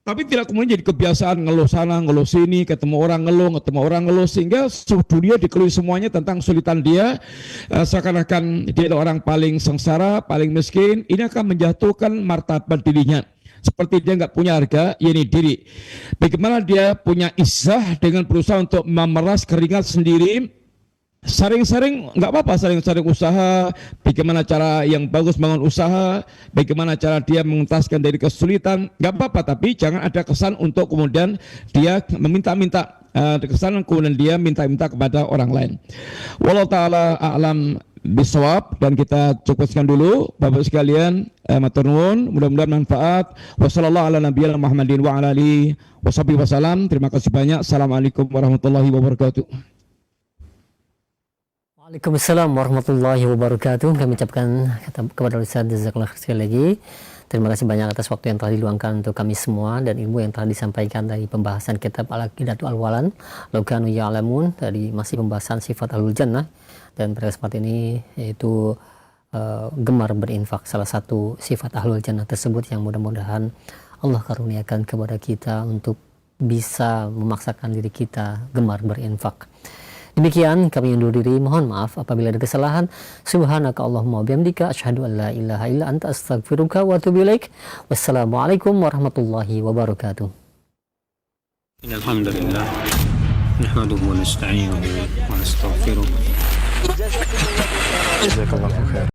Tapi tidak kemudian jadi kebiasaan ngeluh sana, ngeluh sini, ketemu orang ngeluh, sehingga dunia dikeluhi semuanya tentang kesulitan dia, seakan-akan dia adalah orang paling sengsara, paling miskin. Ini akan menjatuhkan martabat dirinya, seperti dia nggak punya harga, yakni diri. Bagaimana dia punya izzah dengan berusaha untuk memeras keringat sendiri. Sering-sering nggak apa-apa, sering-sering usaha, bagaimana cara yang bagus bangun usaha, bagaimana cara dia mengentaskan dari kesulitan, nggak apa-apa, tapi jangan ada kesan untuk kemudian dia meminta-minta, kesan kemudian dia minta-minta kepada orang lain. Wallahu ta'ala a'lam bisawab, dan kita cukupkan dulu Bapak sekalian, matur nuwun, mudah-mudahan manfaat. Wassallallahu ala nabiyina Muhammadin wa ala alihi washabihi wasallam. Terima kasih banyak. Assalamualaikum warahmatullahi wabarakatuh. Waalaikumsalam warahmatullahi wabarakatuh. Kami ucapkan kepada Ustaz jazakallah sekali lagi. Terima kasih banyak atas waktu yang telah diluangkan untuk kami semua dan ilmu yang telah disampaikan dari pembahasan kitab Al-Aqidatu Al-Walan Law Kanu Ya'lamun, dari masih pembahasan sifat Ahlul Jannah, dan pada kesempatan ini yaitu gemar berinfak, salah satu sifat Ahlul Jannah tersebut yang mudah-mudahan Allah karuniakan kepada kita untuk bisa memaksakan diri kita gemar berinfak. Demikian kami undur diri, mohon maaf apabila ada kesalahan. Subhanaka Allahumma bihamdika asyhadu an la ilaha illa anta astaghfiruka wa atubu ilaik. Wassalamualaikum warahmatullahi wabarakatuh. Innal hamdalillah nahmaduhu wa nasta'inuhu wa nastaghfiruh. Jazakallahu khairan.